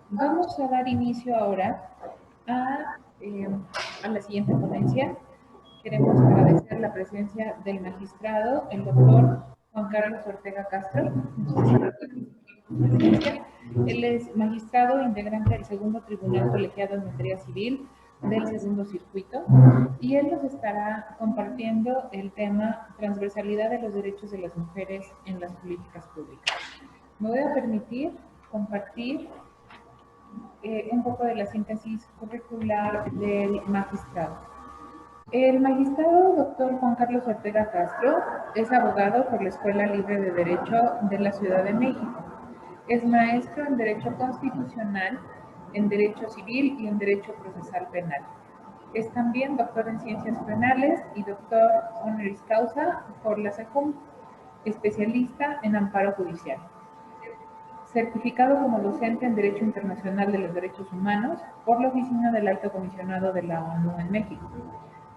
Vamos a dar inicio ahora a, la siguiente ponencia. Queremos agradecer la presencia del magistrado, el doctor Juan Carlos Ortega Castro. Él es magistrado integrante del segundo tribunal colegiado en materia civil del segundo circuito y él nos estará compartiendo el tema transversalidad de los derechos de las mujeres en las políticas públicas. Me voy a permitir compartir un poco de la síntesis curricular del magistrado. El magistrado doctor Juan Carlos Ortega Castro es abogado por la Escuela Libre de Derecho de la Ciudad de México. Es maestro en Derecho Constitucional, en Derecho Civil y en Derecho Procesal Penal. Es también doctor en Ciencias Penales y doctor honoris causa por la SECUM, especialista en amparo judicial. Certificado como docente en Derecho Internacional de los Derechos Humanos por la Oficina del Alto Comisionado de la ONU en México.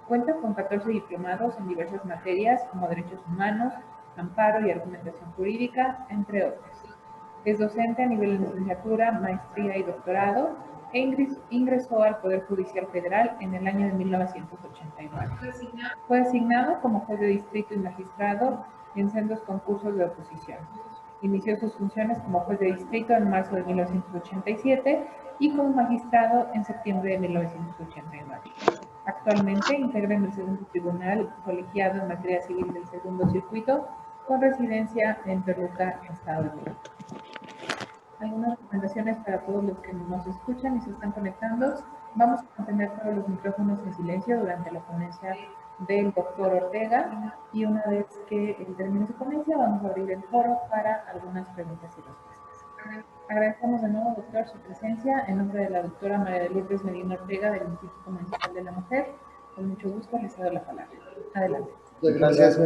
Cuenta con 14 diplomados en diversas materias como Derechos Humanos, Amparo y Argumentación Jurídica, entre otras. Es docente a nivel de licenciatura, maestría y doctorado e ingresó al Poder Judicial Federal en el año de 1989. Fue asignado como juez de distrito y magistrado en sendos concursos de oposición. Inició sus funciones como juez de distrito en marzo de 1987 y como magistrado en septiembre de 1989. Actualmente integra en el segundo tribunal colegiado en materia civil del segundo circuito con residencia en Toluca, Estado de México. Algunas recomendaciones para todos los que nos escuchan y se están conectando. Vamos a mantener todos los micrófonos en silencio durante la ponencia del doctor Ortega y una vez que termine su ponencia vamos a abrir el foro para algunas preguntas y respuestas. Agradecemos de nuevo, doctor, su presencia en nombre de la doctora María de Lourdes Medina Ortega del Instituto Municipal de la Mujer. Con mucho gusto les cedo la palabra. Adelante. Muchas gracias.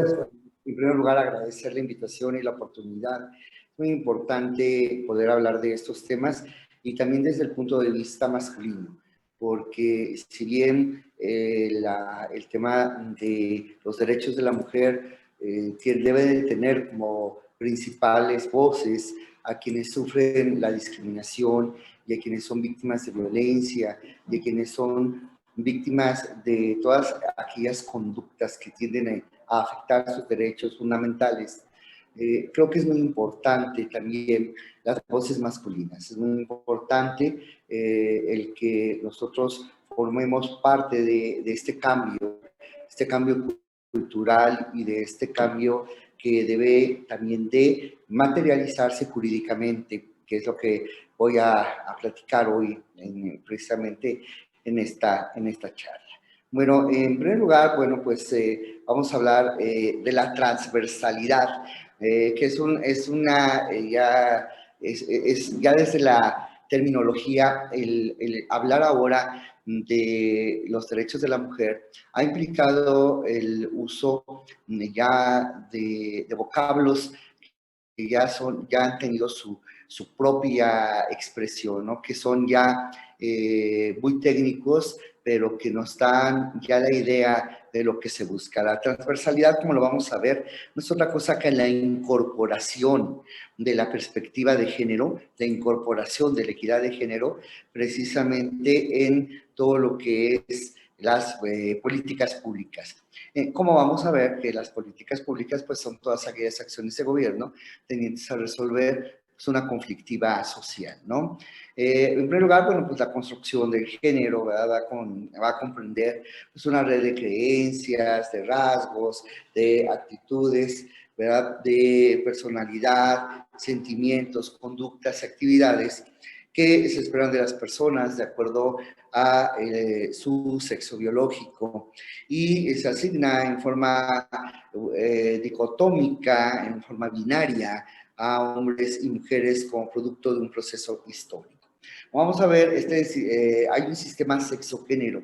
En primer lugar, agradecer la invitación y la oportunidad. Es muy importante poder hablar de estos temas y también desde el punto de vista masculino, porque si bien el tema de los derechos de la mujer debe de tener como principales voces a quienes sufren la discriminación y a quienes son víctimas de violencia y a quienes son víctimas de todas aquellas conductas que tienden a afectar sus derechos fundamentales. Creo que es muy importante también las voces masculinas. Es muy importante el que nosotros formemos parte de este cambio cultural y de este cambio que debe también de materializarse jurídicamente, que es lo que voy a platicar hoy precisamente en esta charla. Bueno, en primer lugar, bueno, pues vamos a hablar de la transversalidad, que ya desde la terminología, el hablar ahora de los derechos de la mujer ha implicado el uso ya de vocablos que ya han tenido su propia expresión, ¿no? Que son ya muy técnicos, pero que nos dan ya la idea de lo que se busca. La transversalidad, como lo vamos a ver, no es otra cosa que la incorporación de la perspectiva de género, la incorporación de la equidad de género, precisamente en todo lo que es las políticas públicas. Como vamos a ver que las políticas públicas pues son todas aquellas acciones de gobierno tendientes a resolver pues, una conflictiva social, ¿no? En primer lugar, bueno, pues la construcción del género, ¿verdad? Va a comprender pues, una red de creencias, de rasgos, de actitudes, ¿verdad? De personalidad, sentimientos, conductas, actividades que se esperan de las personas de acuerdo a su sexo biológico y se asigna en forma dicotómica, en forma binaria a hombres y mujeres como producto de un proceso histórico. Vamos a ver, hay un sistema sexo-género.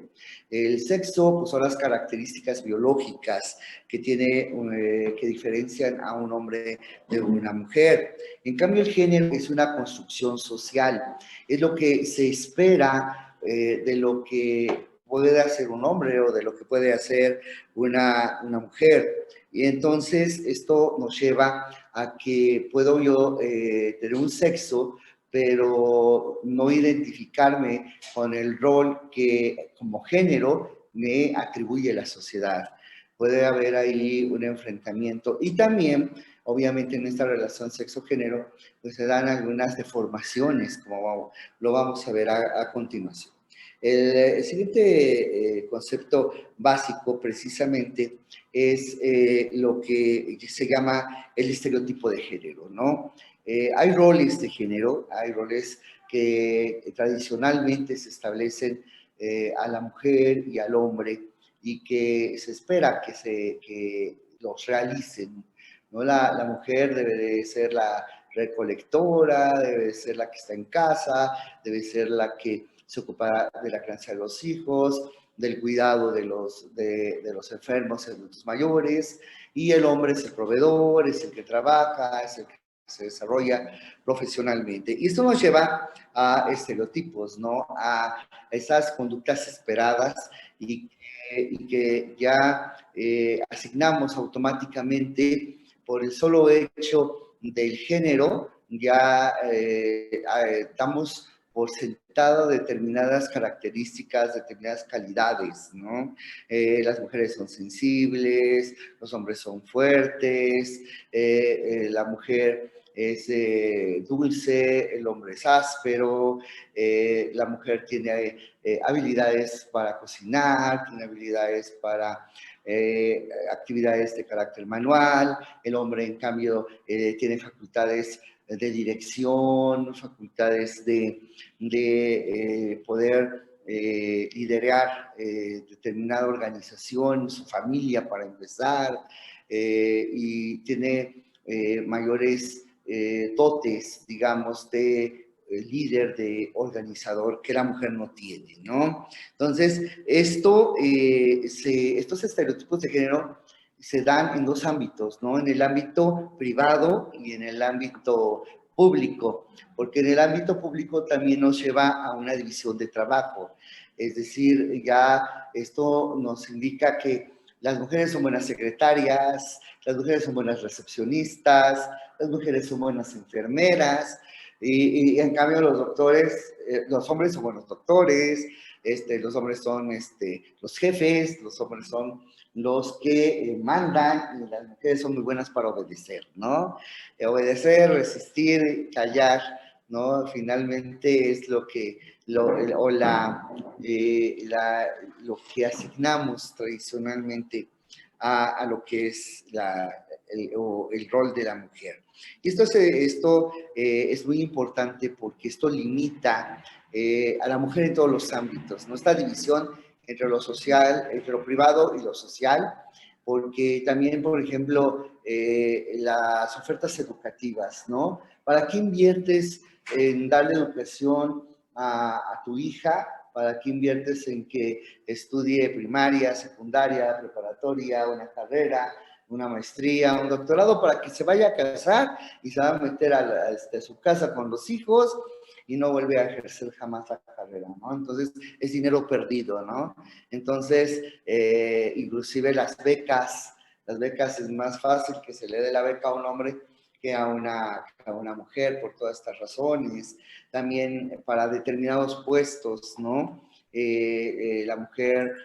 El sexo pues, son las características biológicas que que diferencian a un hombre de una mujer. En cambio, el género es una construcción social, es lo que se espera de lo que puede hacer un hombre o de lo que puede hacer una mujer. Y entonces esto nos lleva a que puedo yo tener un sexo pero no identificarme con el rol que como género me atribuye la sociedad. Puede haber ahí un enfrentamiento y también, obviamente, en esta relación sexo-género, pues se dan algunas deformaciones, como lo vamos a ver a continuación. El siguiente concepto básico, precisamente, es lo que se llama el estereotipo de género, ¿no? Hay roles de género, hay roles que tradicionalmente se establecen a la mujer y al hombre y que se espera que los realicen, ¿no? La mujer debe de ser la recolectora, debe de ser la que está en casa, debe ser la que se ocupa de la crianza de los hijos, del cuidado de los enfermos y adultos mayores, y el hombre es el proveedor, es el que trabaja, es el que se desarrolla profesionalmente. Y esto nos lleva a estereotipos, ¿no? A esas conductas esperadas y que ya asignamos automáticamente por el solo hecho del género, ya damos por sentado determinadas características, determinadas calidades, ¿no? Las mujeres son sensibles, los hombres son fuertes, la mujer es dulce, el hombre es áspero, la mujer tiene habilidades para cocinar, tiene habilidades para actividades de carácter manual, el hombre en cambio tiene facultades de dirección, facultades de poder liderar determinada organización, su familia para empezar, y tiene mayores dotes, digamos, de líder, de organizador que la mujer no tiene, ¿no? Entonces, estos estereotipos de género se dan en dos ámbitos, ¿no? En el ámbito privado y en el ámbito público, porque en el ámbito público también nos lleva a una división de trabajo. Es decir, ya esto nos indica que las mujeres son buenas secretarias, las mujeres son buenas recepcionistas, las mujeres son buenas enfermeras, y en cambio los doctores, los hombres son buenos doctores, los hombres son los jefes, los hombres son los que mandan y las mujeres son muy buenas para obedecer, ¿no? Obedecer, resistir, callar, ¿no? Finalmente es lo que, lo que asignamos tradicionalmente a lo que es el rol de la mujer. Y esto es muy importante porque esto limita a la mujer en todos los ámbitos, ¿no? Esta división entre lo social, entre lo privado y lo social, porque también, por ejemplo, las ofertas educativas, ¿no? ¿Para qué inviertes en darle educación a tu hija? ¿Para qué inviertes en que estudie primaria, secundaria, preparatoria, una carrera, una maestría, un doctorado, para que se vaya a casar y se va a meter a su casa con los hijos y no vuelve a ejercer jamás la carrera, ¿no? Entonces, es dinero perdido, ¿no? Entonces, inclusive las becas es más fácil que se le dé la beca a un hombre que a una mujer por todas estas razones. También para determinados puestos, ¿no? La mujer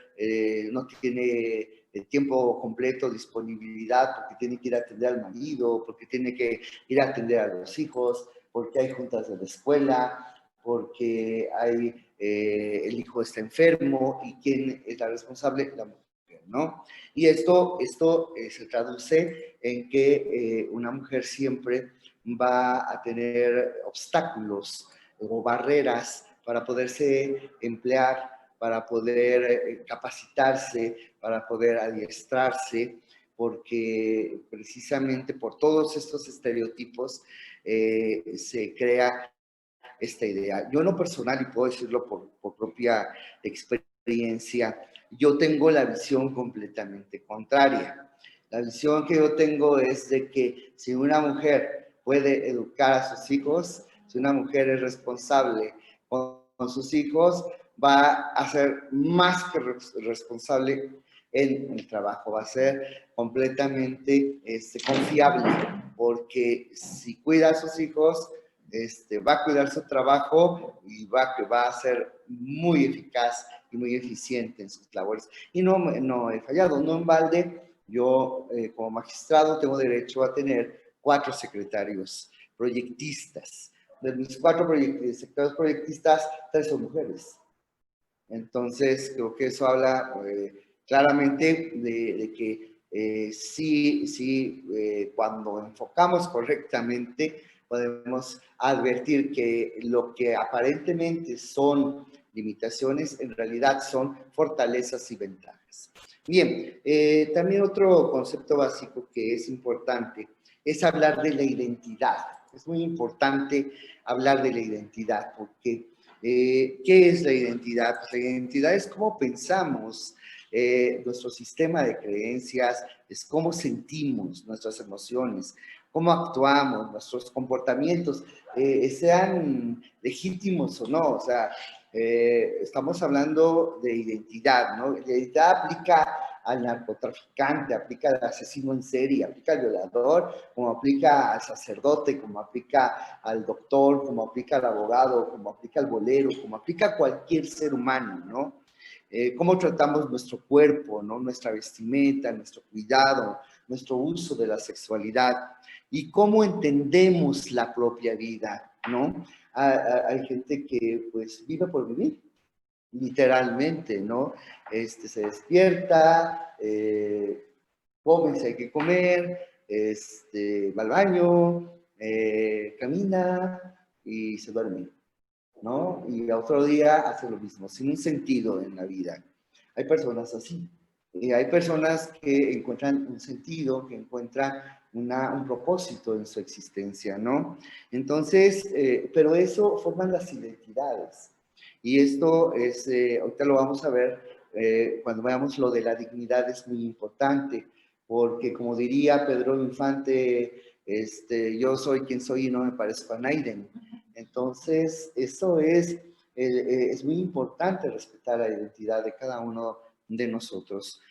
no tiene tiempo completo, disponibilidad, porque tiene que ir a atender al marido, porque tiene que ir a atender a los hijos, porque hay juntas de la escuela, porque el hijo está enfermo y quién es la responsable, la mujer, ¿no? Y esto se traduce en que una mujer siempre va a tener obstáculos o barreras para poderse emplear, para poder capacitarse, para poder adiestrarse, porque precisamente por todos estos estereotipos se crea esta idea. Yo en lo personal, y puedo decirlo por propia experiencia, yo tengo la visión completamente contraria. La visión que yo tengo es de que si una mujer puede educar a sus hijos, si una mujer es responsable con sus hijos, va a ser más que responsable en el trabajo, va a ser completamente confiable, porque si cuida a sus hijos, va a cuidar su trabajo y va a ser muy eficaz y muy eficiente en sus labores. Y no he fallado, no en balde. Yo, como magistrado, tengo derecho a tener 4 secretarios proyectistas. De mis 4 secretarios proyectistas, 3 son mujeres. Entonces, creo que eso habla claramente de que cuando enfocamos correctamente, podemos advertir que lo que aparentemente son limitaciones, en realidad son fortalezas y ventajas. Bien, también otro concepto básico que es importante es hablar de la identidad. Es muy importante hablar de la identidad porque ¿qué es la identidad? Pues la identidad es cómo pensamos, nuestro sistema de creencias, es cómo sentimos nuestras emociones, cómo actuamos, nuestros comportamientos, sean legítimos o no. O sea, estamos hablando de identidad, ¿no? La identidad aplica al narcotraficante, aplica al asesino en serie, aplica al violador, como aplica al sacerdote, como aplica al doctor, como aplica al abogado, como aplica al bolero, como aplica a cualquier ser humano, ¿no? Cómo tratamos nuestro cuerpo, ¿no? Nuestra vestimenta, nuestro cuidado, nuestro uso de la sexualidad y cómo entendemos la propia vida, ¿no? Hay gente que pues vive por vivir, literalmente, ¿no? Se despierta, come si hay que comer, va al baño, camina y se duerme, ¿no? Y otro día hace lo mismo, sin un sentido en la vida. Hay personas así. Hay personas que encuentran un sentido, que encuentran un propósito en su existencia, ¿no? Entonces, pero eso forman las identidades. Y esto es, ahorita lo vamos a ver, cuando veamos lo de la dignidad es muy importante, porque como diría Pedro Infante, yo soy quien soy y no me parezco a Naiden. Entonces, eso es muy importante respetar la identidad de cada uno de nosotros.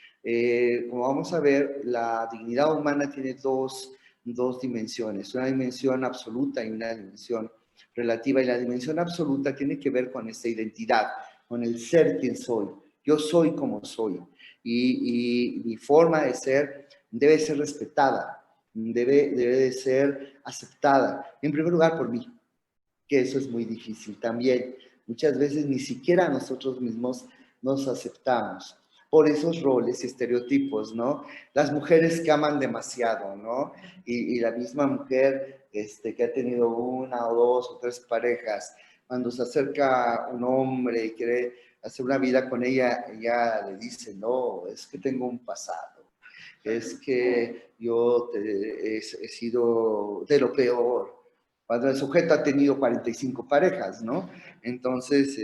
Como vamos a ver, la dignidad humana tiene dos dimensiones, una dimensión absoluta y una dimensión relativa, y la dimensión absoluta tiene que ver con esta identidad, con el ser quien soy. Yo soy como soy, y mi forma de ser debe ser respetada, debe de ser aceptada, en primer lugar por mí, que eso es muy difícil también. Muchas veces ni siquiera nosotros mismos nos aceptamos por esos roles y estereotipos, ¿no? Las mujeres que aman demasiado, ¿no? Y la misma mujer que ha tenido 1 o 2 o 3 parejas, cuando se acerca un hombre y quiere hacer una vida con ella, ella le dice, no, es que tengo un pasado, es que yo he sido de lo peor, cuando el sujeto ha tenido 45 parejas, ¿no? Entonces,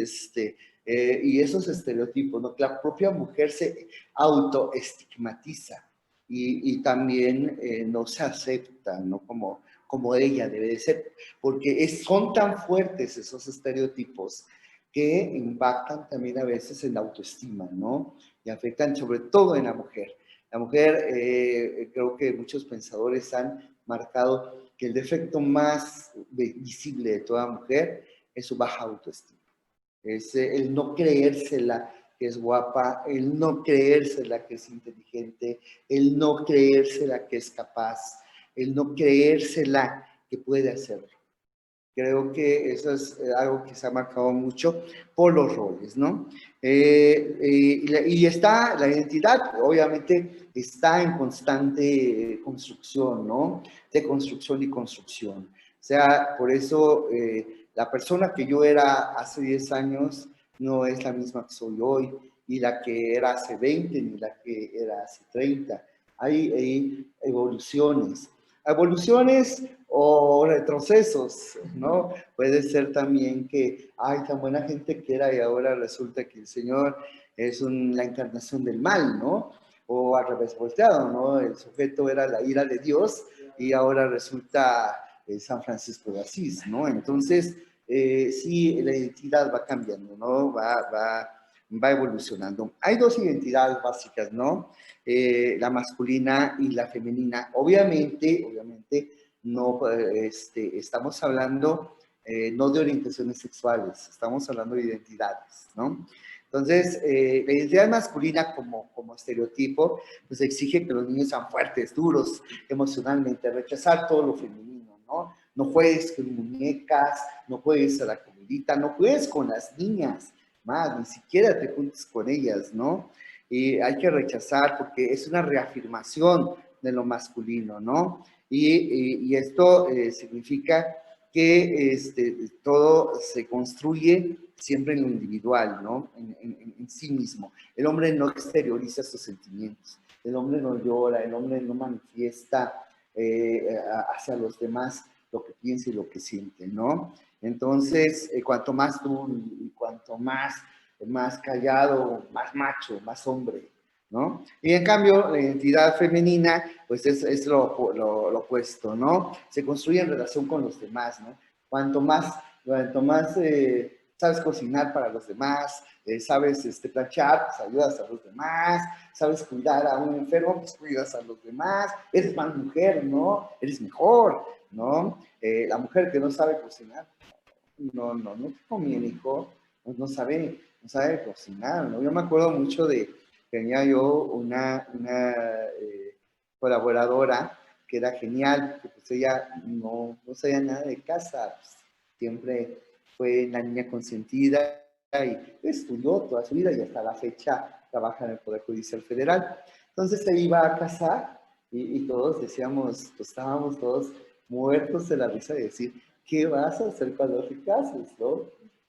y esos estereotipos, ¿no? La propia mujer se autoestigmatiza y también no se acepta, ¿no? Como ella debe de ser, porque son tan fuertes esos estereotipos que impactan también a veces en la autoestima, ¿no? Y afectan sobre todo en la mujer. La mujer, creo que muchos pensadores han marcado que el defecto más visible de toda mujer es su baja autoestima. Es el no creérsela que es guapa, el no creérsela que es inteligente, el no creérsela que es capaz, el no creérsela que puede hacerlo. Creo que eso es algo que se ha marcado mucho por los roles, ¿no? Y está, la identidad obviamente está en constante construcción, ¿no? De construcción y construcción. O sea, por eso la persona que yo era hace 10 años no es la misma que soy hoy, y la que era hace 20, ni la que era hace 30. Hay evoluciones. Evoluciones o retrocesos, ¿no? Puede ser también que, ay, tan buena gente que era y ahora resulta que el Señor es la encarnación del mal, ¿no? O al revés volteado, ¿no? El sujeto era la ira de Dios y ahora resulta San Francisco de Asís, ¿no? Entonces, sí, la identidad va cambiando, ¿no? Va evolucionando. Hay 2 identidades básicas, ¿no? La masculina y la femenina. Obviamente, no estamos hablando no de orientaciones sexuales, estamos hablando de identidades, ¿no? Entonces, la identidad masculina como estereotipo, pues exige que los niños sean fuertes, duros emocionalmente, rechazar todo lo femenino, ¿no? No juegues con muñecas, no juegues a la comidita, no juegues con las niñas, más, ni siquiera te juntes con ellas, ¿no? Y hay que rechazar porque es una reafirmación de lo masculino, ¿no? Y esto significa que todo se construye siempre en lo individual, ¿no? En sí mismo. El hombre no exterioriza sus sentimientos, el hombre no llora, el hombre no manifiesta hacia los demás lo que piensa y lo que siente, ¿no? Entonces, cuanto más tú y cuanto más callado, más macho, más hombre, ¿no? Y en cambio, la identidad femenina, pues es lo opuesto, ¿no? Se construye en relación con los demás, ¿no? Cuanto más sabes cocinar para los demás, sabes planchar, pues ayudas a los demás, sabes cuidar a un enfermo, pues cuidas a los demás, eres más mujer, ¿no? Eres mejor, ¿no? La mujer que no sabe cocinar, no te conviene, hijo, pues no sabe cocinar, ¿no? Yo me acuerdo mucho tenía yo una colaboradora que era genial, porque pues ella no sabía nada de casa, pues, siempre fue la niña consentida y estudió toda su vida y hasta la fecha trabaja en el Poder Judicial Federal. Entonces se iba a casar y todos decíamos, pues estábamos todos muertos de la risa de decir, ¿qué vas a hacer cuando te cases, no?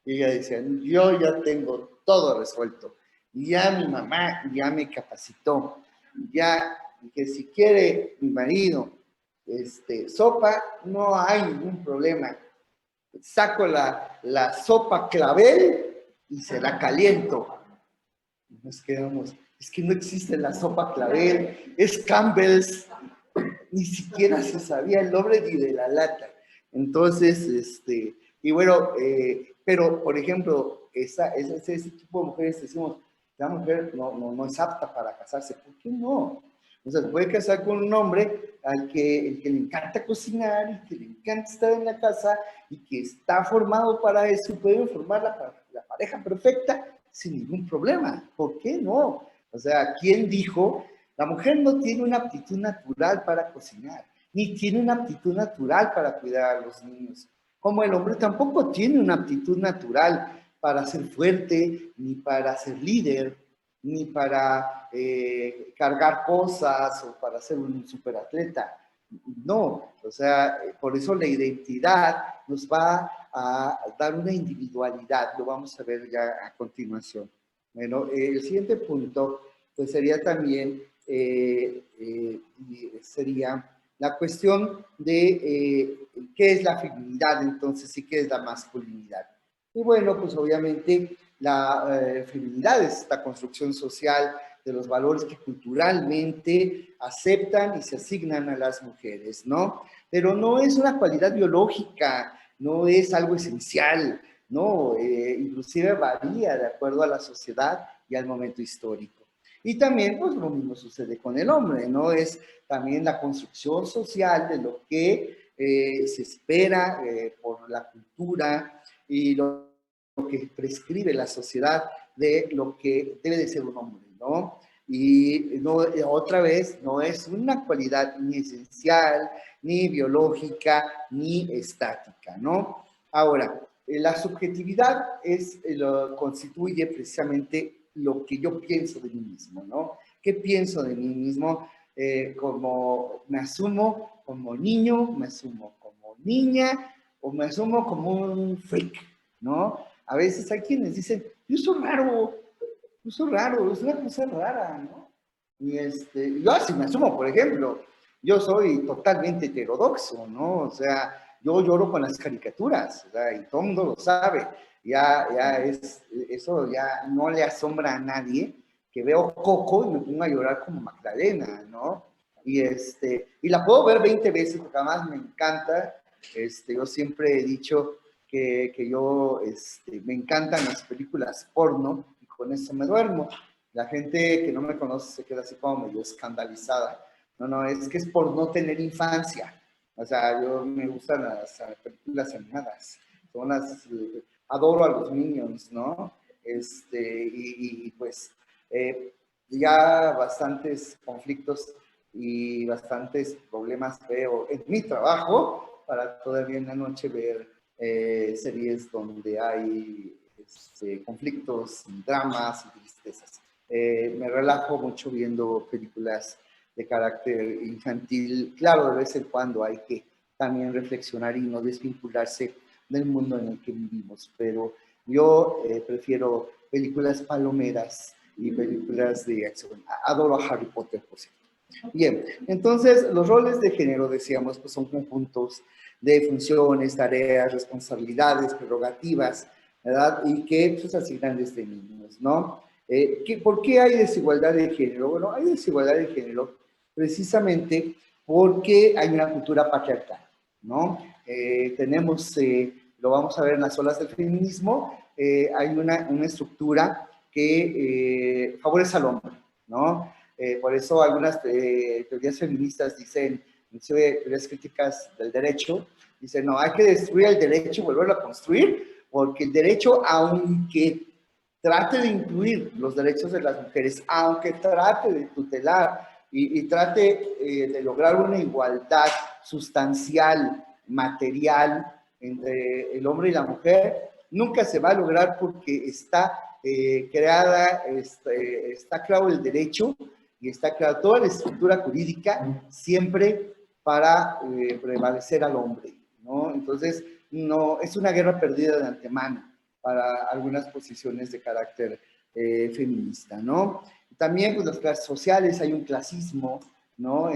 Y ella decía, yo ya tengo todo resuelto. Ya mi mamá ya me capacitó. Ya que si quiere mi marido sopa, no hay ningún problema. Saco la sopa clavel y se la caliento. Nos quedamos, es que no existe la sopa clavel, es Campbell's. Ni siquiera se sabía el nombre ni de la lata. Entonces, y bueno, pero por ejemplo, ese tipo de mujeres decimos, la mujer no es apta para casarse. ¿Por qué no? O sea, se puede casar con un hombre el que le encanta cocinar y que le encanta estar en la casa y que está formado para eso y puede formar la pareja perfecta sin ningún problema. ¿Por qué no? O sea, ¿quién dijo? La mujer no tiene una aptitud natural para cocinar, ni tiene una aptitud natural para cuidar a los niños. Como el hombre tampoco tiene una aptitud natural para ser fuerte, ni para ser líder, ni para cargar cosas o para ser un superatleta. No, o sea, por eso la identidad nos va a dar una individualidad, lo vamos a ver ya a continuación. Bueno, el siguiente punto pues sería también sería la cuestión de qué es la feminidad entonces y qué es la masculinidad. Y bueno, pues obviamente la feminidad es esta construcción social de los valores que culturalmente aceptan y se asignan a las mujeres, ¿no? Pero no es una cualidad biológica, no es algo esencial, ¿no? Inclusive varía de acuerdo a la sociedad y al momento histórico. Y también, pues lo mismo sucede con el hombre, ¿no? Es también la construcción social de lo que se espera por la cultura y lo que prescribe la sociedad de lo que debe de ser un hombre, ¿no? Y no, otra vez, no es una cualidad ni esencial, ni biológica, ni estática, ¿no? Ahora, la subjetividad constituye precisamente lo que yo pienso de mí mismo, ¿no? ¿Qué pienso de mí mismo? Como me asumo como niño, me asumo como niña, o me asumo como un freak, ¿no? A veces hay quienes dicen, yo soy raro, es una cosa rara, ¿no? Y yo así me asumo, por ejemplo, yo soy totalmente heterodoxo, ¿no? O sea, yo lloro con las caricaturas, o sea, y todo el mundo lo sabe. Eso ya no le asombra a nadie que veo Coco y me pongo a llorar como Magdalena, ¿no? Y la puedo ver 20 veces porque además me encanta. Yo siempre he dicho que yo me encantan las películas porno y con eso me duermo. La gente que no me conoce se queda así como medio escandalizada. No, es que es por no tener infancia. O sea, me gustan las películas animadas. adoro a los Minions, ¿no? Pues ya bastantes conflictos y bastantes problemas veo en mi trabajo para todavía en la noche ver series donde hay conflictos, dramas y tristezas. Me relajo mucho viendo películas de carácter infantil. Claro, de vez en cuando hay que también reflexionar y no desvincularse del mundo en el que vivimos, pero yo prefiero películas palomeras y películas de acción. Adoro a Harry Potter, por cierto. Bien, entonces los roles de género, decíamos, pues son conjuntos de funciones, tareas, responsabilidades, prerrogativas, ¿verdad? Y que pues, asignan desde niños, ¿no? ¿Por qué hay desigualdad de género? Bueno, hay desigualdad de género precisamente porque hay una cultura patriarcal, ¿no? Lo vamos a ver en las olas del feminismo, hay una estructura que favorece al hombre, ¿no? Por eso algunas teorías feministas dicen, inclusive teorías críticas del derecho, dicen, no, hay que destruir el derecho y volverlo a construir, porque el derecho, aunque trate de incluir los derechos de las mujeres, aunque trate de tutelar y trate de lograr una igualdad sustancial, material, entre el hombre y la mujer, nunca se va a lograr porque está está creado el derecho y está creada toda la estructura jurídica siempre para prevalecer al hombre, ¿no? Entonces, no, es una guerra perdida de antemano para algunas posiciones de carácter feminista, ¿no? También, pues, las clases sociales, hay un clasismo, ¿no?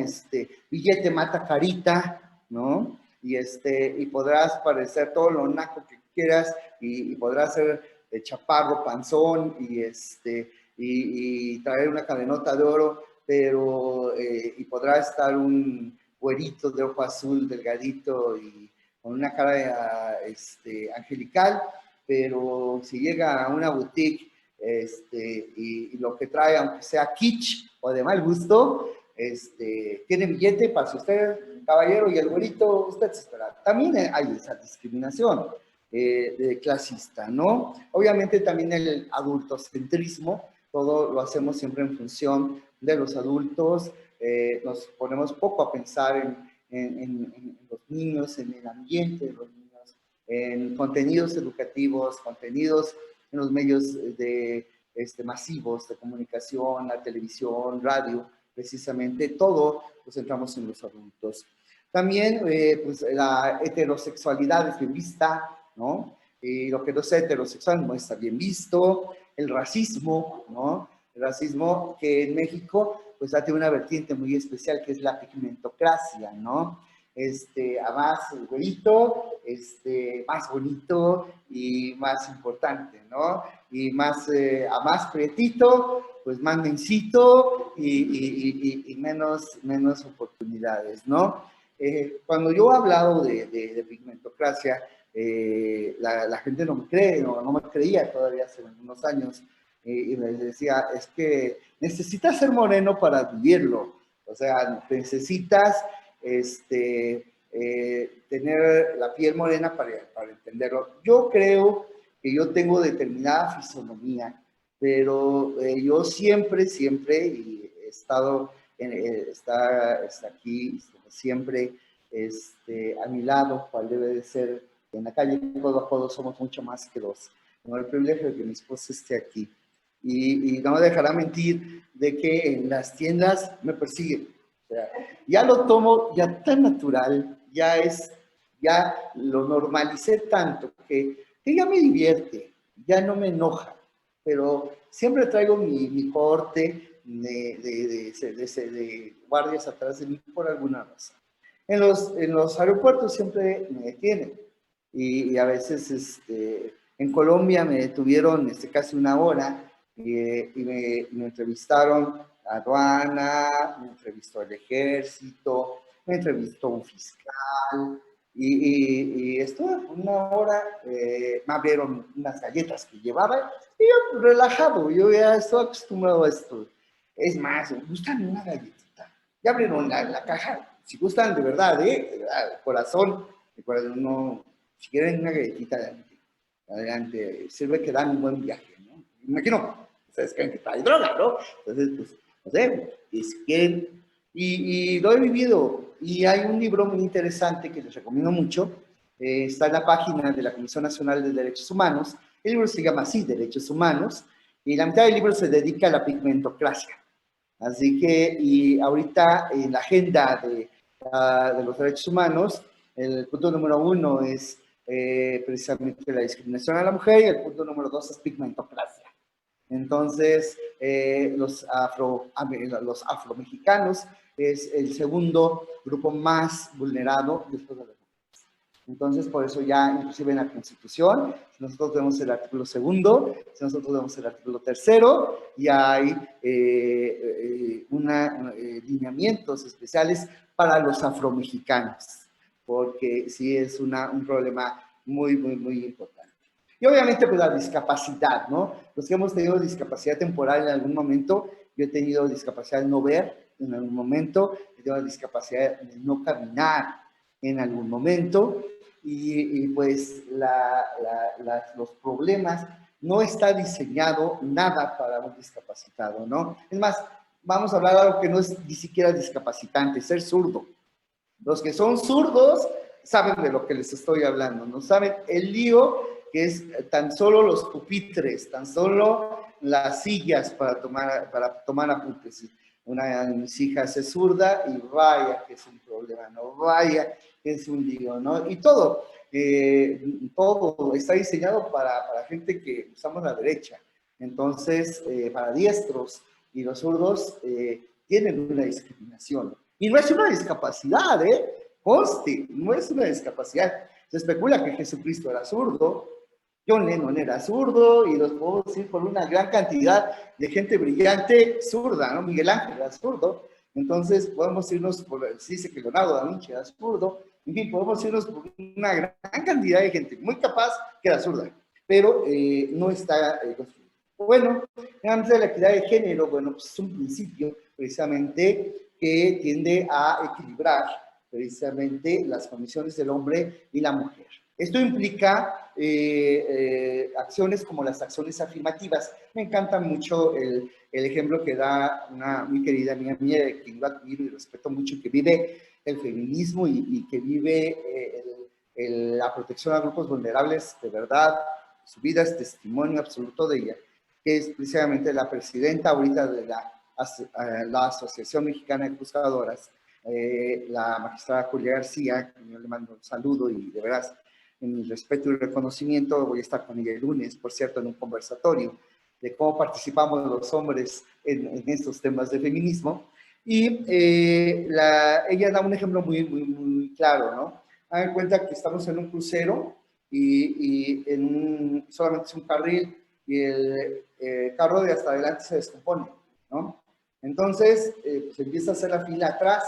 Billete mata carita, ¿no? Y podrás parecer todo lo naco que quieras y podrás ser chaparro, panzón y traer una cadenota de oro, pero y podrá estar un güerito de ojo azul, delgadito y con una cara angelical, pero si llega a una boutique y lo que trae, aunque sea kitsch o de mal gusto, tiene billete para si usted, caballero, y el güerito, usted se espera. También hay esa discriminación de clasista, ¿no? Obviamente también el adultocentrismo, todo lo hacemos siempre en función de los adultos, nos ponemos poco a pensar en los niños, en el ambiente de los niños, en contenidos educativos, contenidos en los medios masivos de comunicación, la televisión, radio, precisamente todo lo centramos en los adultos. También, pues, la heterosexualidad es bien vista, ¿no? Y lo que no es heterosexual no está bien visto. El racismo, ¿no? El racismo que en México, pues, tiene una vertiente muy especial, que es la pigmentocracia, ¿no? A más güerito, más bonito y más importante, ¿no? Y a más prietito, pues más mencito y menos oportunidades, ¿no? Cuando yo he hablado de pigmentocracia, la gente no me cree, no me creía todavía hace unos años, y me decía, es que necesitas ser moreno para vivirlo, o sea, necesitas tener la piel morena para entenderlo. Yo creo que yo tengo determinada fisonomía, pero yo siempre, y he estado, está aquí siempre a mi lado, cual debe de ser en la calle, codo a codo somos mucho más que dos. Tengo el privilegio de que mi esposa esté aquí. Y no me dejará mentir de que en las tiendas me persiguen. O sea, ya lo tomo ya tan natural, ya lo normalicé tanto que ya me divierte, ya no me enoja, pero siempre traigo mi corte de guardias atrás de mí por alguna razón. En los aeropuertos siempre me detienen y a veces en Colombia me detuvieron casi una hora y me entrevistaron la aduana, me entrevistó el ejército, me entrevistó un fiscal y estuve una hora, me abrieron unas galletas que llevaba y yo relajado, yo ya estoy acostumbrado a esto. Es más, me gustan una galletita. Ya abrieron la caja, si gustan de verdad, de corazón, no, Si quieren una galletita, adelante, adelante, sirve que dan un buen viaje, ¿no? Imagino, ustedes creen que trae droga, ¿no? Entonces, pues, no sé, y si quieren, y lo he vivido, y hay un libro muy interesante que les recomiendo mucho, está en la página de la Comisión Nacional de Derechos Humanos. El libro se llama así, Derechos Humanos, y la mitad del libro se dedica a la pigmentocracia. Así que, y ahorita en la agenda de los derechos humanos, el punto número 1 es precisamente la discriminación a la mujer, y el punto número 2 es pigmentocracia. Entonces, los afromexicanos es el segundo grupo más vulnerado después de los. Entonces, por eso ya, inclusive en la Constitución, si nosotros vemos el artículo 2, si nosotros vemos el artículo 3, ya hay lineamientos especiales para los afromexicanos, porque sí es un problema muy, muy, muy importante. Y obviamente, pues la discapacidad, ¿no? Los que hemos tenido discapacidad temporal en algún momento, yo he tenido discapacidad de no ver en algún momento, he tenido discapacidad de no caminar en algún momento, y pues los problemas, no está diseñado nada para un discapacitado, ¿no? Es más, vamos a hablar de algo que no es ni siquiera discapacitante, ser zurdo. Los que son zurdos saben de lo que les estoy hablando, ¿no? Saben el lío que es tan solo los pupitres, tan solo las sillas para tomar apuntes. Una de mis hijas es zurda y vaya que es un problema, ¿no? Vaya que es un lío, ¿no? Y todo está diseñado para gente que usamos la derecha. Entonces, para diestros, y los zurdos tienen una discriminación. Y no es una discapacidad, conste, no es una discapacidad. Se especula que Jesucristo era zurdo, John Lennon era zurdo, y los podemos decir por una gran cantidad de gente brillante zurda, ¿no? Miguel Ángel era zurdo. Entonces podemos irnos por, se dice que Leonardo da Vinci era zurdo, en fin, podemos irnos por una gran cantidad de gente muy capaz que era zurda, pero no está construido. Bueno, antes de la equidad de género, bueno, pues es un principio precisamente que tiende a equilibrar precisamente las condiciones del hombre y la mujer. Esto implica acciones como las acciones afirmativas. Me encanta mucho el ejemplo que da una muy querida amiga mía, de quien yo admiro y respeto mucho, que vive el feminismo y que vive la protección a grupos vulnerables de verdad. Su vida es testimonio absoluto de ella, que es precisamente la presidenta ahorita de la Asociación Mexicana de Juzgadoras, la magistrada Julia García, que yo le mando un saludo y de verdad, en mi respeto y reconocimiento, voy a estar con ella el lunes, por cierto, en un conversatorio de cómo participamos los hombres en estos temas de feminismo. Y ella da un ejemplo muy, muy, muy claro, ¿no? Hagan cuenta que estamos en un crucero y solamente es un carril, y el carro de hasta adelante se descompone, ¿no? Entonces, pues empieza a hacer la fila atrás,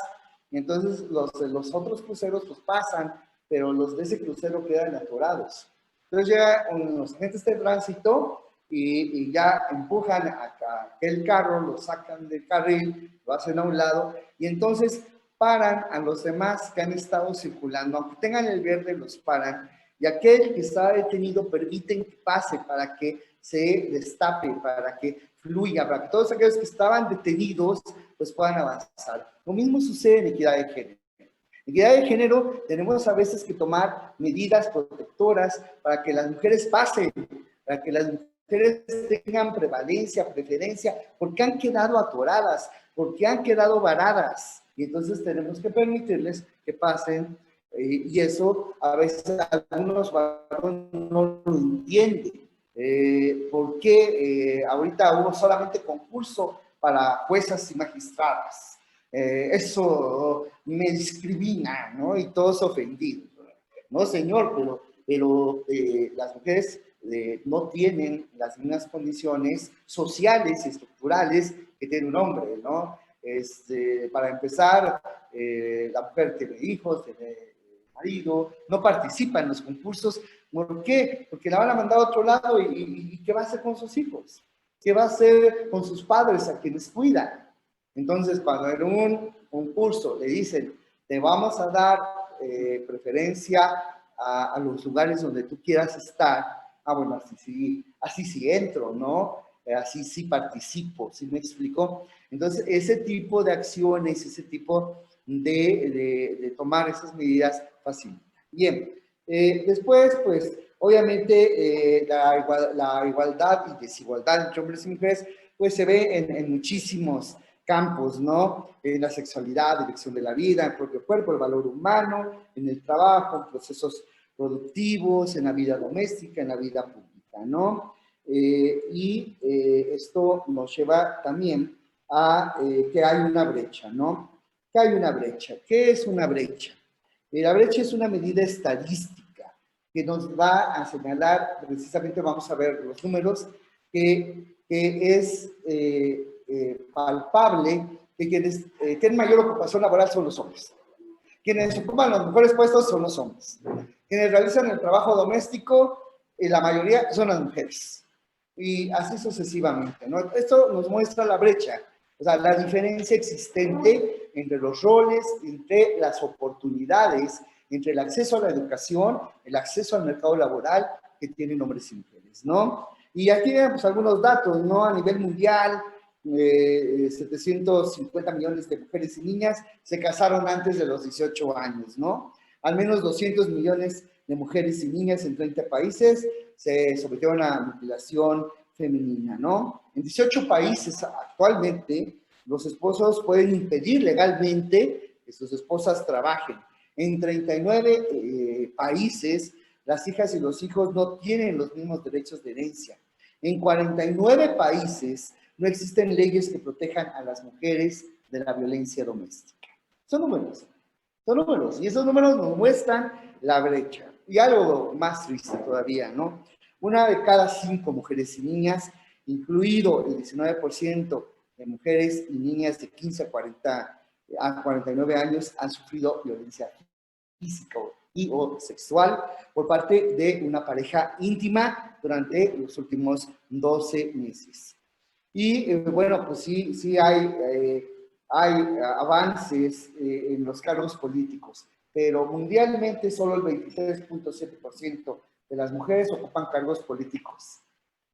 y entonces los otros cruceros pues pasan, pero los de ese crucero quedan atorados. Entonces llegan los agentes de tránsito y ya empujan a aquel carro, lo sacan del carril, lo hacen a un lado, y entonces paran a los demás que han estado circulando, aunque tengan el verde, los paran, y aquel que está detenido permiten que pase para que se destape, para que fluya, para que todos aquellos que estaban detenidos pues puedan avanzar. Lo mismo sucede en equidad de género. En equidad de género tenemos a veces que tomar medidas protectoras para que las mujeres pasen, para que las mujeres tengan prevalencia, preferencia, porque han quedado atoradas, porque han quedado varadas. Y entonces tenemos que permitirles que pasen, y eso a veces algunos varones no lo entienden. ¿Por qué ahorita hubo solamente concurso para juezas y magistradas? Eso me discrimina, ¿no? Y todos ofendidos. No, señor, pero las mujeres no tienen las mismas condiciones sociales y estructurales que tiene un hombre, ¿no? Para empezar, la mujer tiene hijos, tiene marido, no participa en los concursos. ¿Por qué? Porque la van a mandar a otro lado, y ¿qué va a hacer con sus hijos? ¿Qué va a hacer con sus padres a quienes cuidan? Entonces, cuando en un concurso le dicen, te vamos a dar preferencia a los lugares donde tú quieras estar, bueno, así sí entro, ¿no? Así sí participo, ¿sí me explico? Entonces, ese tipo de acciones, ese tipo de tomar esas medidas facilita. Bien, después, pues, obviamente, la igualdad y desigualdad entre hombres y mujeres, pues se ve en muchísimos campos, ¿no? En la sexualidad, dirección de la vida, el propio cuerpo, el valor humano, en el trabajo, en procesos productivos, en la vida doméstica, en la vida pública, ¿no? Esto nos lleva también a que hay una brecha, ¿no? Que hay una brecha. ¿Qué es una brecha? La brecha es una medida estadística que nos va a señalar, precisamente vamos a ver los números, que es palpable que quienes tienen mayor ocupación laboral son los hombres. Quienes ocupan los mejores puestos son los hombres. Quienes realizan el trabajo doméstico, la mayoría son las mujeres. Y así sucesivamente, ¿no? Esto nos muestra la brecha, o sea, la diferencia existente entre los roles, entre las oportunidades, entre el acceso a la educación, el acceso al mercado laboral que tienen hombres y mujeres, ¿no? Y aquí vemos algunos datos, ¿no? A nivel mundial, 750 millones de mujeres y niñas se casaron antes de los 18 años, ¿no? Al menos 200 millones de mujeres y niñas en 30 países se sometieron a mutilación femenina, ¿no? En 18 países actualmente los esposos pueden impedir legalmente que sus esposas trabajen. En 39 países las hijas y los hijos no tienen los mismos derechos de herencia. En 49 países no existen leyes que protejan a las mujeres de la violencia doméstica. Son números, y esos números nos muestran la brecha. Y algo más triste todavía, ¿no? Una de cada 5 mujeres y niñas, incluido el 19% de mujeres y niñas de 15 a 49 años, han sufrido violencia física o sexual por parte de una pareja íntima durante los últimos 12 meses. Y bueno, pues sí hay avances en los cargos políticos, pero mundialmente solo el 23.7% de las mujeres ocupan cargos políticos,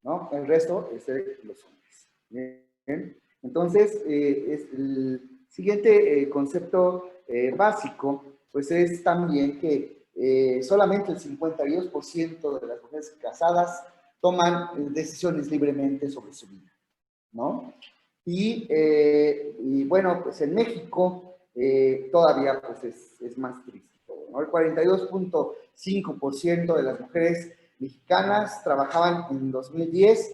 ¿no? El resto es de los hombres. ¿Bien? Entonces, el siguiente concepto básico, pues es también que solamente el 52% de las mujeres casadas toman decisiones libremente sobre su vida, ¿no? Y bueno, pues en México todavía pues es más triste, ¿no? El 42.5% de las mujeres mexicanas trabajaban en 2010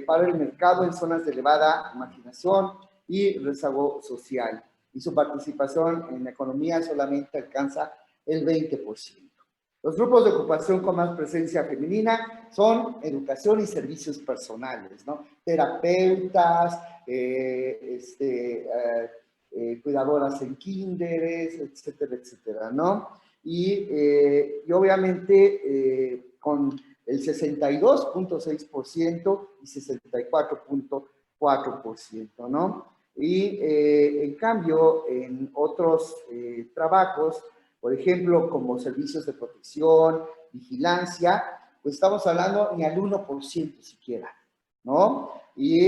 para el mercado en zonas de elevada marginación y rezago social, y su participación en la economía solamente alcanza el 20%. Los grupos de ocupación con más presencia femenina son educación y servicios personales, ¿no? Terapeutas, cuidadoras en kinderes, etcétera, etcétera, ¿no? Y obviamente con el 62.6% y 64.4%, ¿no? Y en cambio, en otros trabajos, por ejemplo, como servicios de protección, vigilancia, pues estamos hablando ni al 1% siquiera, ¿no? Y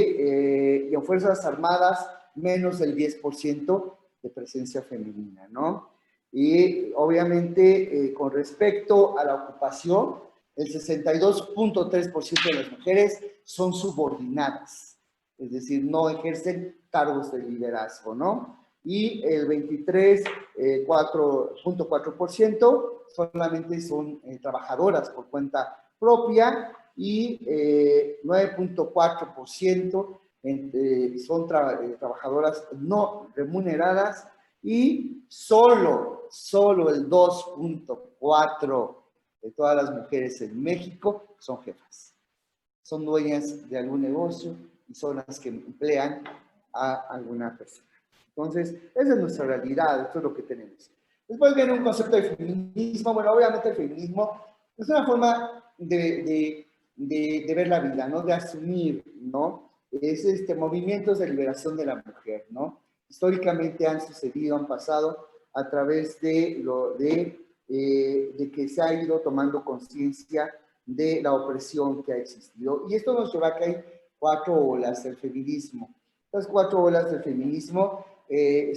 en Fuerzas Armadas, menos del 10% de presencia femenina, ¿no? Y obviamente, con respecto a la ocupación, el 62.3% de las mujeres son subordinadas, es decir, no ejercen cargos de liderazgo, ¿no? Y el 23.4% solamente son trabajadoras por cuenta propia y 9.4% son trabajadoras no remuneradas y solo el 2.4% de todas las mujeres en México son jefas. Son dueñas de algún negocio y son las que emplean a alguna persona. Entonces, esa es nuestra realidad, esto es lo que tenemos. Después viene un concepto de feminismo. Bueno, obviamente el feminismo es una forma de ver la vida, ¿no? De asumir, ¿no? Es movimientos de liberación de la mujer, ¿no? Históricamente han sucedido, han pasado a través de de que se ha ido tomando conciencia de la opresión que ha existido. Y esto nos lleva a que hay 4 olas del feminismo. Las 4 olas del feminismo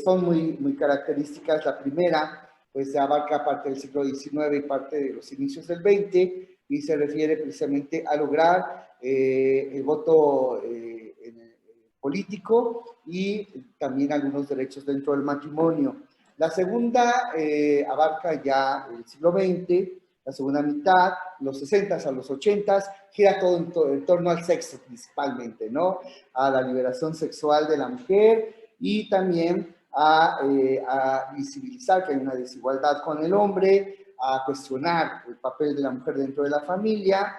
son muy características. La primera, pues se abarca parte del siglo XIX y parte de los inicios del XX, y se refiere precisamente a lograr el voto político y también algunos derechos dentro del matrimonio. La segunda abarca ya el siglo XX, la segunda mitad, los 60 a los 80, gira todo en torno al sexo principalmente, ¿no? A la liberación sexual de la mujer y también a visibilizar que hay una desigualdad con el hombre, a cuestionar el papel de la mujer dentro de la familia,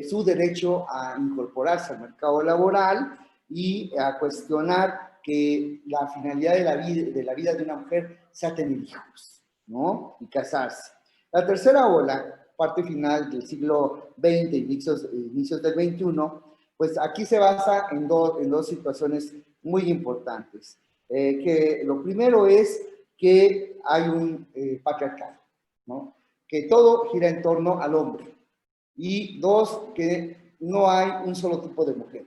su derecho a incorporarse al mercado laboral y a cuestionar que la finalidad de la vida de una mujer sea tener hijos, ¿no? Y casarse. La tercera ola, parte final del siglo XX, inicios del XXI, pues aquí se basa en dos situaciones muy importantes. Que lo primero es que hay un patriarcado, ¿no? Que todo gira en torno al hombre. Y dos, que no hay un solo tipo de mujer.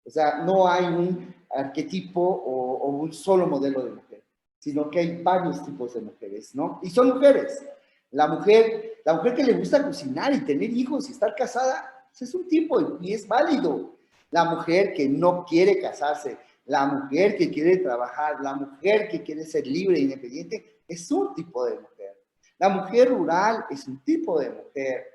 O sea, no hay un arquetipo o un solo modelo de mujer, sino que hay varios tipos de mujeres, ¿no? Y son mujeres. La mujer que le gusta cocinar y tener hijos y estar casada, es un tipo y es válido. La mujer que no quiere casarse, la mujer que quiere trabajar, la mujer que quiere ser libre e independiente, es un tipo de mujer. La mujer rural es un tipo de mujer.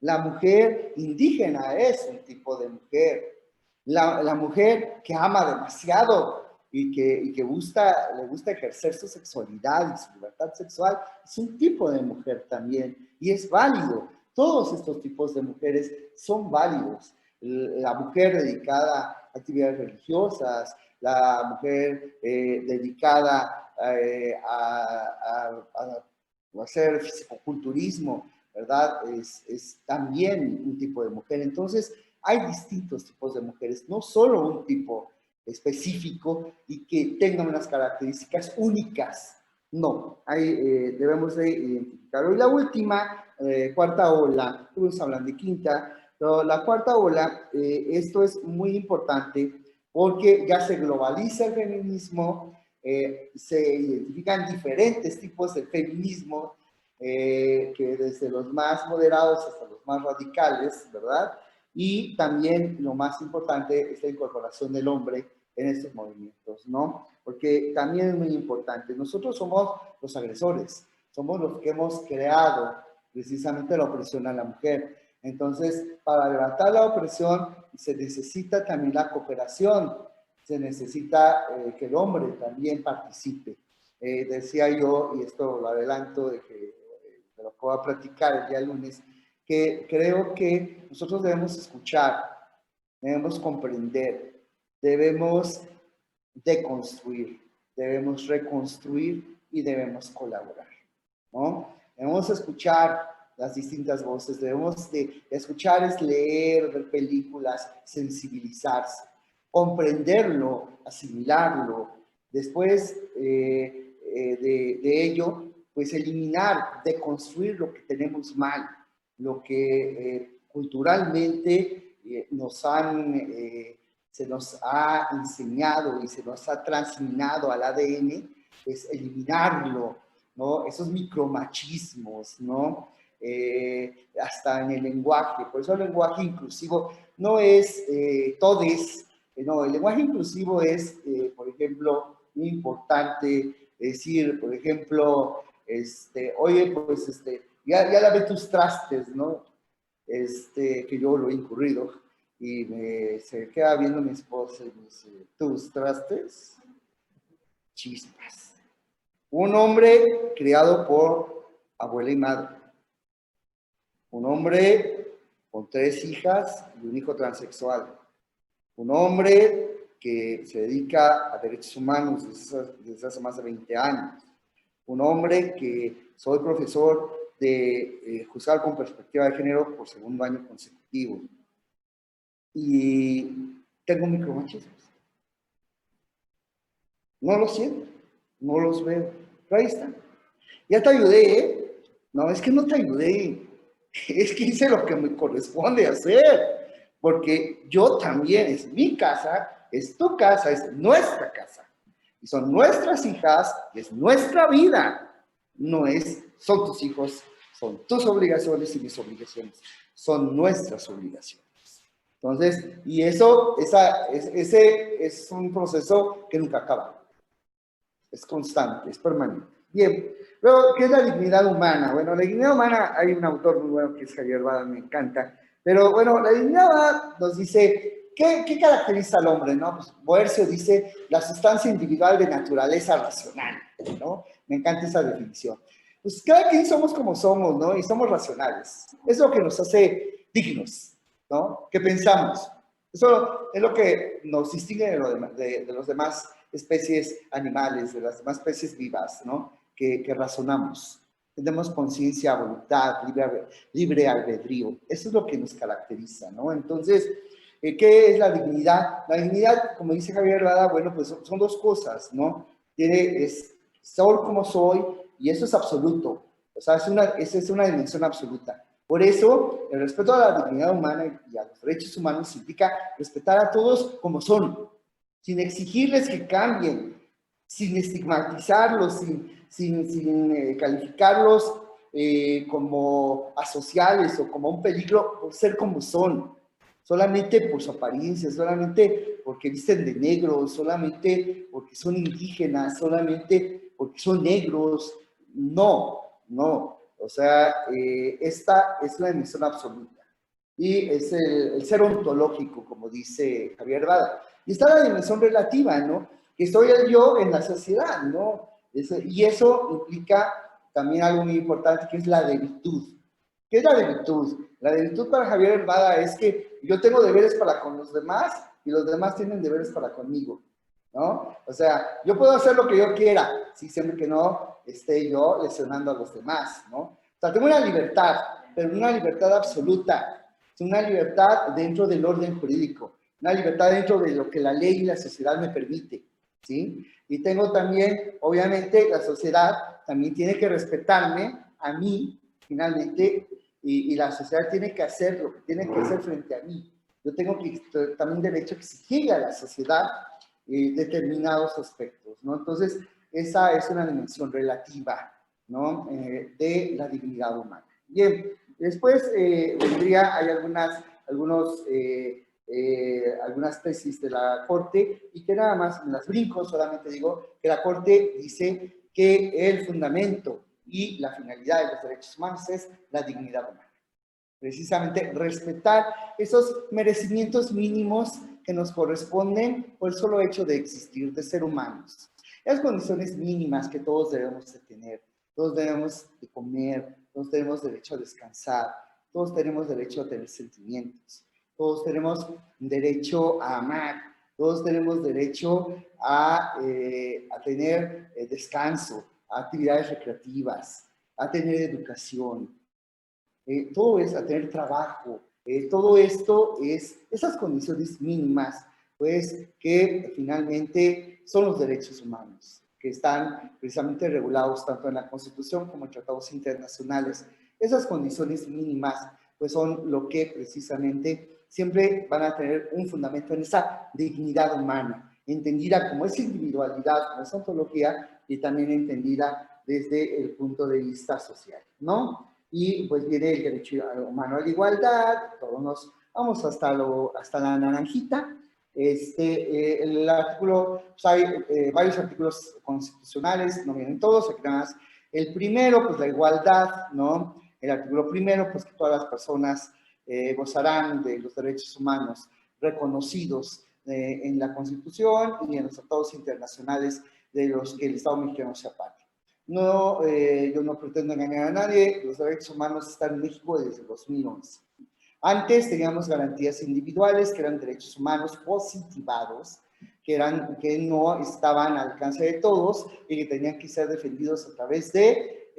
La mujer indígena es un tipo de mujer. La mujer que ama demasiado y que le gusta ejercer su sexualidad y su libertad sexual es un tipo de mujer también y es válido. Todos estos tipos de mujeres son válidos. La mujer dedicada a actividades religiosas, la mujer dedicada a hacer fisicoculturismo, ¿verdad? Es también un tipo de mujer. Entonces, hay distintos tipos de mujeres, no solo un tipo específico y que tengan unas características únicas. No, debemos de identificarlo. Y la última, cuarta ola, estuvimos hablando de quinta, pero la cuarta ola, esto es muy importante porque ya se globaliza el feminismo, se identifican diferentes tipos de feminismo, que desde los más moderados hasta los más radicales, ¿verdad? Y también lo más importante es la incorporación del hombre en estos movimientos, ¿no? Porque también es muy importante. Nosotros somos los agresores, somos los que hemos creado precisamente la opresión a la mujer. Entonces, para levantar la opresión se necesita también la cooperación, se necesita que el hombre también participe. Decía yo, y esto lo adelanto de que lo puedo platicar el día lunes, que creo que nosotros debemos escuchar, debemos comprender, debemos deconstruir, debemos reconstruir y debemos colaborar, ¿no? Debemos escuchar las distintas voces, debemos de escuchar es leer, ver películas, sensibilizarse, comprenderlo, asimilarlo, después de ello, pues eliminar, deconstruir lo que tenemos mal, lo que culturalmente se nos ha enseñado y se nos ha transminado al ADN, pues eliminarlo, ¿no? Esos micromachismos, ¿no? Hasta en el lenguaje. Por eso el lenguaje inclusivo no es todes, no, el lenguaje inclusivo es, por ejemplo, muy importante decir, por ejemplo, oye, pues, ya lavé tus trastes, ¿no? Que yo lo he incurrido, y se queda viendo mi esposa y me dice, ¿tus trastes? Chispas. Un hombre criado por abuela y madre. Un hombre con 3 hijas y un hijo transexual. Un hombre que se dedica a derechos humanos desde hace más de 20 años. Un hombre que soy profesor de juzgar con perspectiva de género por 2º año consecutivo. Y tengo micromachismos. No los siento, no los veo, pero ahí están. Ya te ayudé, ¿eh? No, es que no te ayudé, es que hice lo que me corresponde hacer, porque yo también, es mi casa, es tu casa, es nuestra casa, y son nuestras hijas, y es nuestra vida, no es, son tus hijos, son tus obligaciones y mis obligaciones, son nuestras obligaciones. Entonces, y eso, ese es un proceso que nunca acaba, es constante, es permanente. Bien, luego, ¿qué es la dignidad humana? Bueno, la dignidad humana, hay un autor muy bueno que es Javier Bada, me encanta, pero bueno, la dignidad humana nos dice, ¿qué caracteriza al hombre? ¿No? Pues Boercio dice, la sustancia individual de naturaleza racional, ¿no? Me encanta esa definición. Pues cada quien somos como somos, ¿no? Y somos racionales. Es lo que nos hace dignos, ¿no? ¿Qué pensamos? Eso es lo que nos distingue de los demás especies animales, de las demás especies vivas, ¿no? Que razonamos. Tenemos conciencia, voluntad, libre albedrío. Eso es lo que nos caracteriza, ¿no? Entonces, ¿qué es la dignidad? La dignidad, como dice Javier Lada, bueno, pues son dos cosas, ¿no? Soy como soy, y eso es absoluto. O sea, esa es una dimensión absoluta. Por eso, el respeto a la dignidad humana y a los derechos humanos implica respetar a todos como son, sin exigirles que cambien, sin estigmatizarlos, sin calificarlos como asociales o como un peligro por ser como son, solamente por su apariencia, solamente porque visten de negro, solamente porque son indígenas, solamente porque son negros. No, no. O sea, esta es la dimensión absoluta. Y es el ser ontológico, como dice Javier Bada. Y está la dimensión relativa, ¿no? Que estoy el yo en la sociedad, ¿no? Y eso implica también algo muy importante, que es la de virtud. ¿Qué es la de virtud? La de virtud para Javier Bada es que yo tengo deberes para con los demás y los demás tienen deberes para conmigo, ¿no? O sea, yo puedo hacer lo que yo quiera, sí, siempre que no esté yo lesionando a los demás, ¿no? O sea, tengo una libertad, pero una libertad absoluta, una libertad dentro del orden jurídico, una libertad dentro de lo que la ley y la sociedad me permite, ¿sí? Y tengo también, obviamente, la sociedad también tiene que respetarme a mí, finalmente, y la sociedad tiene que hacer lo que tiene que hacer frente a mí. Yo tengo también derecho a exigir a la sociedad determinados aspectos, ¿no? Entonces, esa es una dimensión relativa, ¿no? De la dignidad humana. Bien, después vendría, hay algunas tesis de la Corte y que nada más me las brinco, solamente digo que la Corte dice que el fundamento y la finalidad de los derechos humanos es la dignidad humana. Precisamente respetar esos merecimientos mínimos que nos corresponden por el solo hecho de existir, de ser humanos. Las condiciones mínimas que todos debemos de tener. Todos debemos de comer, todos tenemos derecho a descansar, todos tenemos derecho a tener sentimientos, todos tenemos derecho a amar, todos tenemos derecho a tener descanso, a actividades recreativas, a tener educación, todo es a tener trabajo, todo esto es esas condiciones mínimas, pues que finalmente son los derechos humanos, que están precisamente regulados tanto en la Constitución como en tratados internacionales. Esas condiciones mínimas, pues son lo que precisamente siempre van a tener un fundamento en esa dignidad humana, entendida como esa individualidad, como esa ontología, y también entendida desde el punto de vista social, ¿no? Y pues viene el derecho humano a la igualdad, todos nos vamos hasta la naranjita. El artículo, pues hay varios artículos constitucionales, no vienen todos, aquí nada más. El primero, pues la igualdad, ¿no? El artículo primero, pues que todas las personas gozarán de los derechos humanos reconocidos en la Constitución y en los tratados internacionales de los que el Estado mexicano se aparte. No, yo no pretendo engañar a nadie, los derechos humanos están en México desde 2011. Antes teníamos garantías individuales, que eran derechos humanos positivados, que no estaban al alcance de todos y que tenían que ser defendidos a través de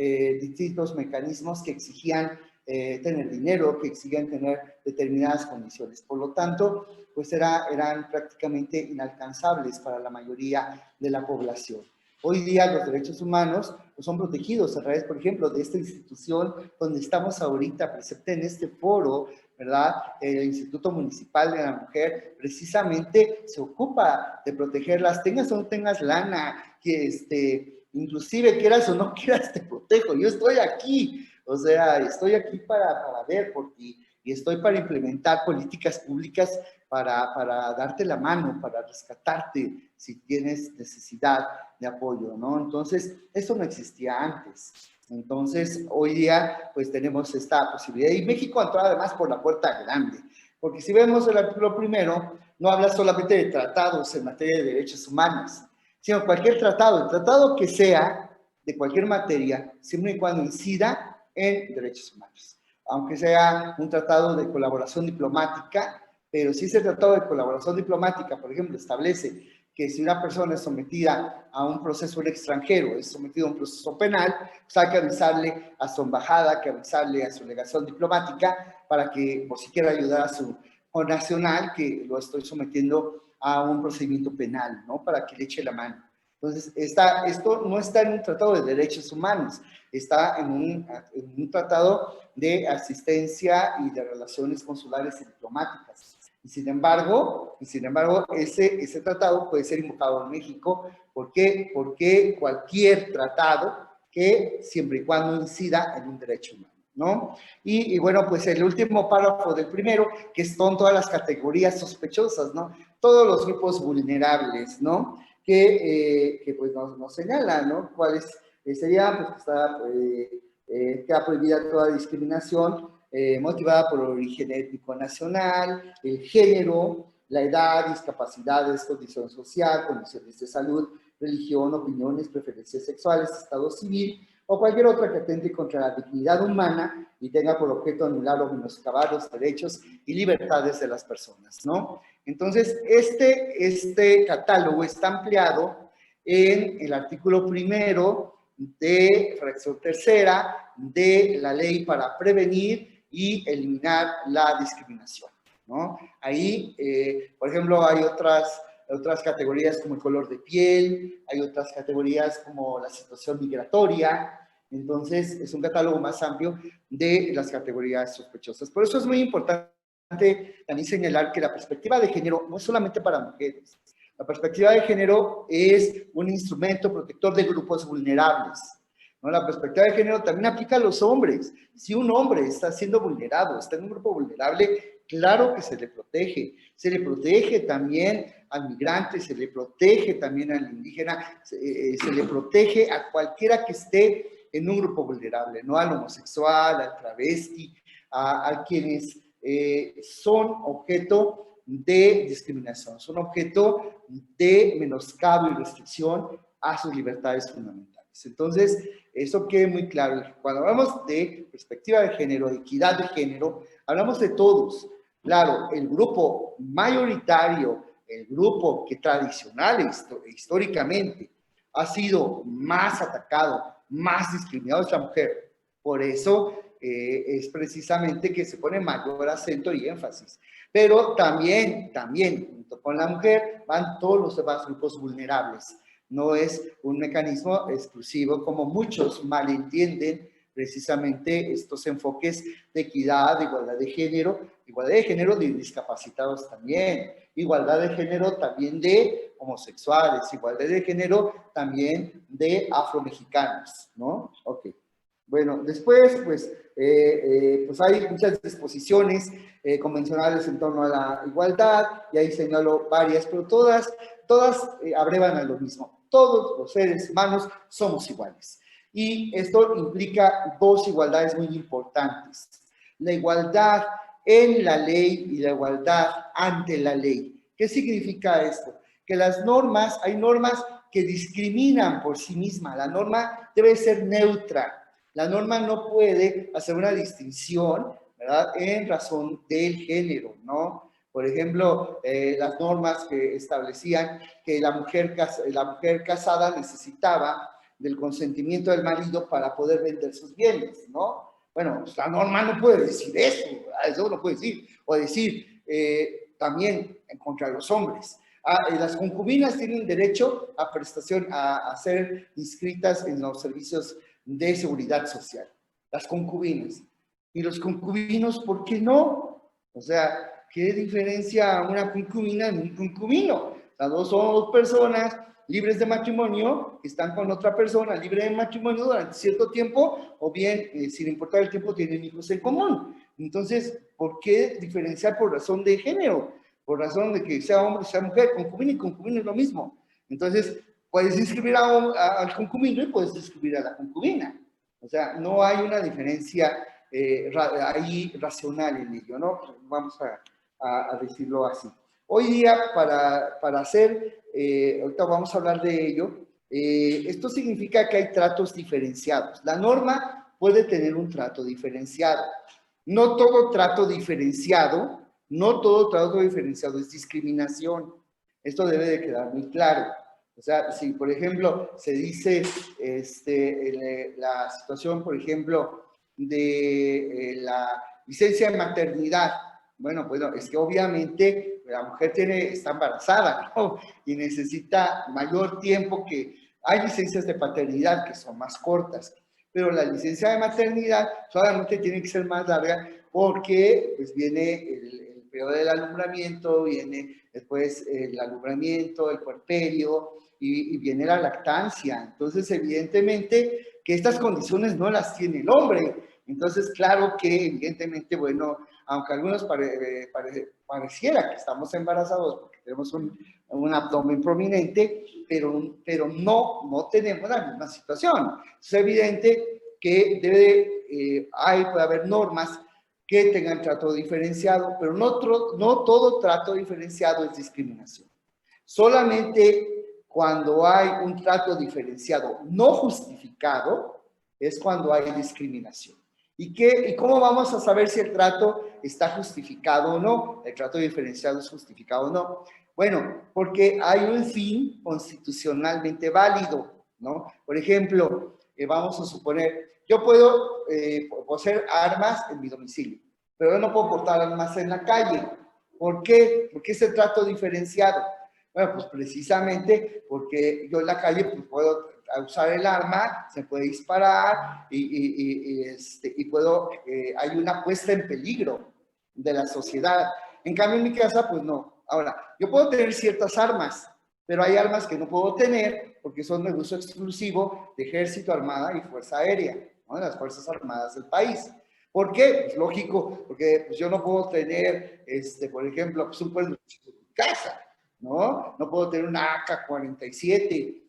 distintos mecanismos que exigían tener dinero, que exigían tener determinadas condiciones. Por lo tanto, pues eran prácticamente inalcanzables para la mayoría de la población. Hoy día los derechos humanos pues son protegidos a través, por ejemplo, de esta institución donde estamos ahorita presente en este foro, ¿verdad? El Instituto Municipal de la Mujer precisamente se ocupa de protegerlas, tengas o no tengas lana, que inclusive quieras o no quieras, te protejo. Yo estoy aquí, o sea, estoy aquí para ver por ti y estoy para implementar políticas públicas para darte la mano, para rescatarte si tienes necesidad de apoyo, ¿no? Entonces, eso no existía antes. Entonces, hoy día, pues tenemos esta posibilidad. Y México entró además por la puerta grande, porque si vemos el artículo primero, no habla solamente de tratados en materia de derechos humanos, sino cualquier tratado, el tratado que sea, de cualquier materia, siempre y cuando incida en derechos humanos. Aunque sea un tratado de colaboración diplomática, pero si ese tratado de colaboración diplomática, por ejemplo, establece que si una persona es sometida a un proceso en extranjero, es sometido a un proceso penal, pues hay que avisarle a su embajada, hay que avisarle a su legación diplomática para que, por si quiere ayudar a su nacional, que lo estoy sometiendo a un procedimiento penal, ¿no? Para que le eche la mano. Entonces, esto no está en un tratado de derechos humanos, está en un tratado de asistencia y de relaciones consulares y diplomáticas. Y sin embargo, ese tratado puede ser invocado en México. ¿Por qué? Porque cualquier tratado que siempre y cuando incida en un derecho humano, ¿no? Y bueno, pues el último párrafo del primero, que son todas las categorías sospechosas, ¿no? Todos los grupos vulnerables, ¿no? Que pues nos señala, ¿no? ¿Cuáles serían? Pues queda prohibida toda discriminación motivada por el origen étnico nacional, el género, la edad, discapacidades, condición social, condiciones de salud, religión, opiniones, preferencias sexuales, estado civil o cualquier otra que atente contra la dignidad humana y tenga por objeto anular o menoscabar los derechos y libertades de las personas, ¿no? Entonces, este catálogo está ampliado en el artículo primero de fracción tercera de la ley para prevenir y eliminar la discriminación, ¿no? Ahí, por ejemplo, hay otras categorías como el color de piel, hay otras categorías como la situación migratoria. Entonces, es un catálogo más amplio de las categorías sospechosas. Por eso es muy importante también señalar que la perspectiva de género no es solamente para mujeres. La perspectiva de género es un instrumento protector de grupos vulnerables, ¿no? La perspectiva de género también aplica a los hombres. Si un hombre está siendo vulnerado, está en un grupo vulnerable, claro que se le protege. Se le protege también al migrante, se le protege también al indígena, se le protege a cualquiera que esté en un grupo vulnerable, no al homosexual, al travesti, a quienes son objeto de discriminación, son objeto de menoscabo y restricción a sus libertades fundamentales. Entonces, eso quede muy claro. Cuando hablamos de perspectiva de género, de equidad de género, hablamos de todos. Claro, el grupo mayoritario, el grupo que tradicional históricamente ha sido más atacado, más discriminado es la mujer. Por eso es precisamente que se pone mayor acento y énfasis. Pero también, junto con la mujer, van todos los demás grupos vulnerables. No es un mecanismo exclusivo, como muchos malentienden precisamente estos enfoques de equidad, de igualdad de género de discapacitados también, igualdad de género también de homosexuales, igualdad de género también de afromexicanos, ¿no? Ok. Bueno, después, pues hay muchas disposiciones convencionales en torno a la igualdad, y ahí señalo varias, pero todas abrevan a lo mismo. Todos los seres humanos somos iguales. Y esto implica dos igualdades muy importantes. La igualdad en la ley y la igualdad ante la ley. ¿Qué significa esto? Que hay normas que discriminan por sí mismas. La norma debe ser neutra. La norma no puede hacer una distinción, ¿verdad?, en razón del género, ¿no? Por ejemplo, las normas que establecían que la mujer casada necesitaba del consentimiento del marido para poder vender sus bienes, ¿no? Bueno, pues la norma no puede decir eso, ¿verdad? Eso no puede decir. O decir también contra los hombres. Las concubinas tienen derecho a prestación, a ser inscritas en los servicios de seguridad social. Las concubinas. Y los concubinos, ¿por qué no? O sea, ¿qué diferencia una concubina en un concubino? O sea, son dos personas libres de matrimonio, que están con otra persona libre de matrimonio durante cierto tiempo, o bien, sin importar el tiempo, tienen hijos en común. Entonces, ¿por qué diferenciar por razón de género? Por razón de que sea hombre, sea mujer, concubino y concubino es lo mismo. Entonces, puedes inscribir al concubino y puedes inscribir a la concubina. O sea, no hay una diferencia ahí racional en ello, ¿no? Vamos a decirlo así. Hoy día, para hacer, ahorita vamos a hablar de ello, esto significa que hay tratos diferenciados. La norma puede tener un trato diferenciado. No todo trato diferenciado es discriminación. Esto debe de quedar muy claro. O sea, si por ejemplo se dice la situación, por ejemplo, de la licencia de maternidad, bueno, es que obviamente la mujer está embarazada, ¿no? Y necesita mayor tiempo que... Hay licencias de paternidad que son más cortas, pero la licencia de maternidad solamente tiene que ser más larga porque pues viene el periodo del alumbramiento, viene después el alumbramiento, el puerperio y viene la lactancia. Entonces, evidentemente que estas condiciones no las tiene el hombre. Entonces, claro que evidentemente, bueno, aunque a algunos pareciera que estamos embarazados porque tenemos un abdomen prominente, pero no tenemos la misma situación. Es evidente que puede haber normas que tengan trato diferenciado, pero no todo trato diferenciado es discriminación. Solamente cuando hay un trato diferenciado no justificado es cuando hay discriminación. ¿Y cómo vamos a saber si el trato está justificado o no? El trato diferenciado es justificado o no. Bueno, porque hay un fin constitucionalmente válido, ¿no? Por ejemplo, vamos a suponer, yo puedo poseer armas en mi domicilio, pero yo no puedo portar armas en la calle. ¿Por qué? Porque es el trato diferenciado. Bueno, pues precisamente porque yo en la calle pues, puedo usar el arma, se puede disparar y puedo, hay una puesta en peligro de la sociedad. En cambio, en mi casa, pues no. Ahora, yo puedo tener ciertas armas, pero hay armas que no puedo tener porque son de uso exclusivo de Ejército, Armada y Fuerza Aérea, ¿no? De las Fuerzas Armadas del país. ¿Por qué? Pues lógico, porque pues, yo no puedo tener, por ejemplo, pues, un pueblo en mi casa, ¿no? No puedo tener una AK-47,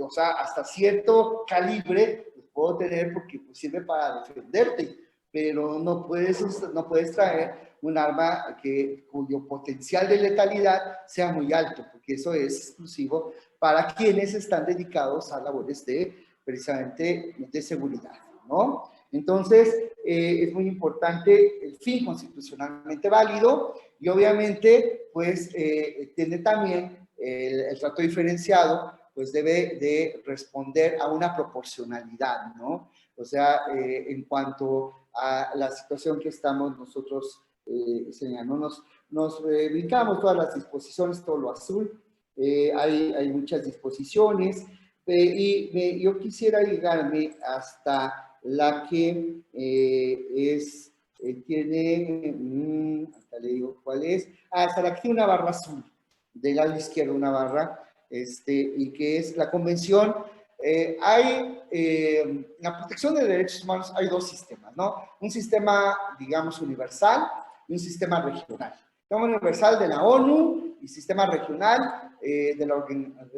o sea, hasta cierto calibre pues, puedo tener porque pues, sirve para defenderte, pero no puedes traer un arma cuyo potencial de letalidad sea muy alto, porque eso es exclusivo para quienes están dedicados a labores precisamente de seguridad, ¿no? Entonces, es muy importante el fin constitucionalmente válido y obviamente, pues, tiene también el trato diferenciado, pues debe de responder a una proporcionalidad, ¿no? O sea, en cuanto a la situación que estamos nosotros señalando, nos ubicamos todas las disposiciones, todo lo azul, hay muchas disposiciones, yo quisiera llegarme hasta la que tiene, hasta le digo cuál es, hasta la que tiene una barra azul, del lado izquierdo una barra, y que es la convención. La protección de derechos humanos hay dos sistemas, ¿no? Un sistema, digamos, universal y un sistema regional. Sistema universal de la ONU y sistema regional de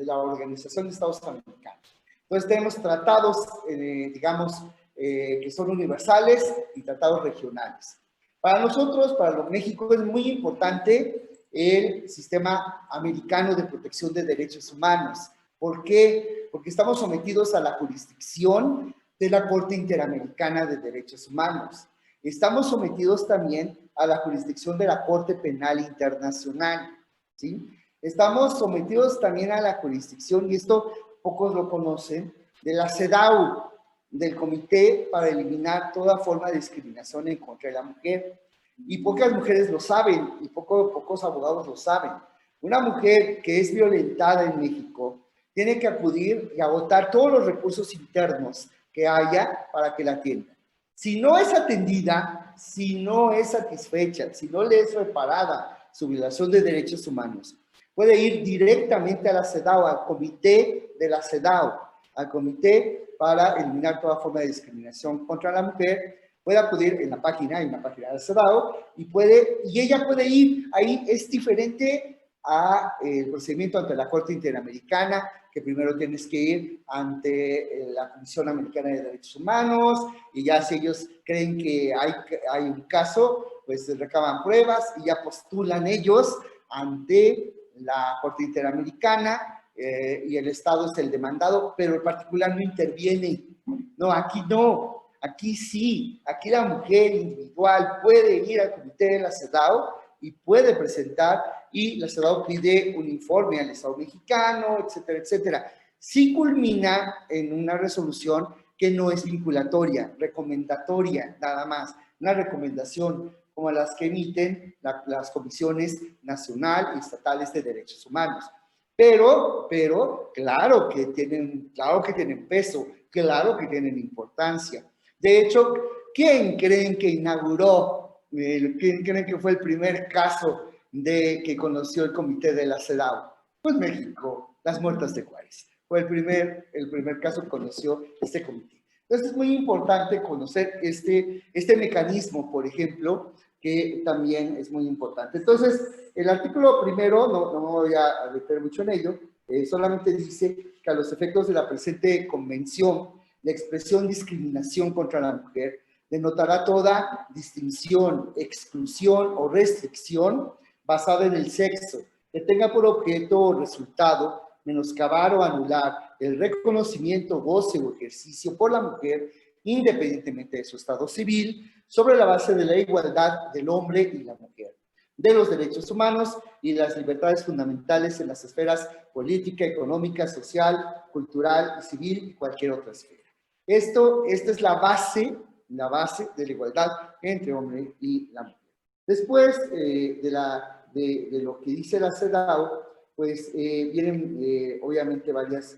la Organización de Estados Americanos. Entonces tenemos tratados, digamos, que son universales y tratados regionales. Para nosotros, para México, es muy importante el sistema americano de protección de derechos humanos. ¿Por qué? Porque estamos sometidos a la jurisdicción de la Corte Interamericana de Derechos Humanos. Estamos sometidos también a la jurisdicción de la Corte Penal Internacional, ¿sí? Estamos sometidos también a la jurisdicción, y esto pocos lo conocen, de la CEDAW, del Comité para Eliminar Toda Forma de Discriminación en contra de la Mujer. Y pocas mujeres lo saben, y pocos abogados lo saben. Una mujer que es violentada en México tiene que acudir y agotar todos los recursos internos que haya para que la atiendan. Si no es atendida, si no es satisfecha, si no le es reparada su violación de derechos humanos, puede ir directamente a la CEDAW, al comité de la CEDAW, al comité para eliminar toda forma de discriminación contra la mujer. Puede acudir en la página, hay una página de la CEDAW, y ella puede ir, ahí es diferente a el procedimiento ante la Corte Interamericana, que primero tienes que ir ante la Comisión Americana de Derechos Humanos, y ya si ellos creen que hay un caso, pues recaban pruebas y ya postulan ellos ante la Corte Interamericana, y el Estado es el demandado, pero el particular no interviene. No, aquí no, aquí sí, aquí la mujer individual puede ir al comité de la CEDAW y puede presentar, y la CEDAW pide un informe al Estado mexicano, etcétera, etcétera. Sí culmina en una resolución que no es vinculatoria, recomendatoria, nada más, una recomendación como las que emiten las comisiones nacional y estatales de derechos humanos. Pero, claro que tienen peso, claro que tienen importancia. De hecho, ¿quién creen que inauguró, quién creen que fue el primer caso que conoció el comité de la CEDAW? Pues México, las muertas de Juárez. Fue el primer caso que conoció este comité. Entonces es muy importante conocer este mecanismo, por ejemplo, que también es muy importante. Entonces, el artículo primero, no me voy a meter mucho en ello, solamente dice que a los efectos de la presente convención, la expresión discriminación contra la mujer denotará toda distinción, exclusión o restricción basada en el sexo, que tenga por objeto o resultado menoscabar o anular el reconocimiento, goce o ejercicio por la mujer, independientemente de su estado civil, sobre la base de la igualdad del hombre y la mujer, de los derechos humanos y las libertades fundamentales en las esferas política, económica, social, cultural y civil y cualquier otra esfera. Esta es la base de la igualdad entre hombre y la mujer. Después de lo que dice la CEDAW, pues vienen obviamente varias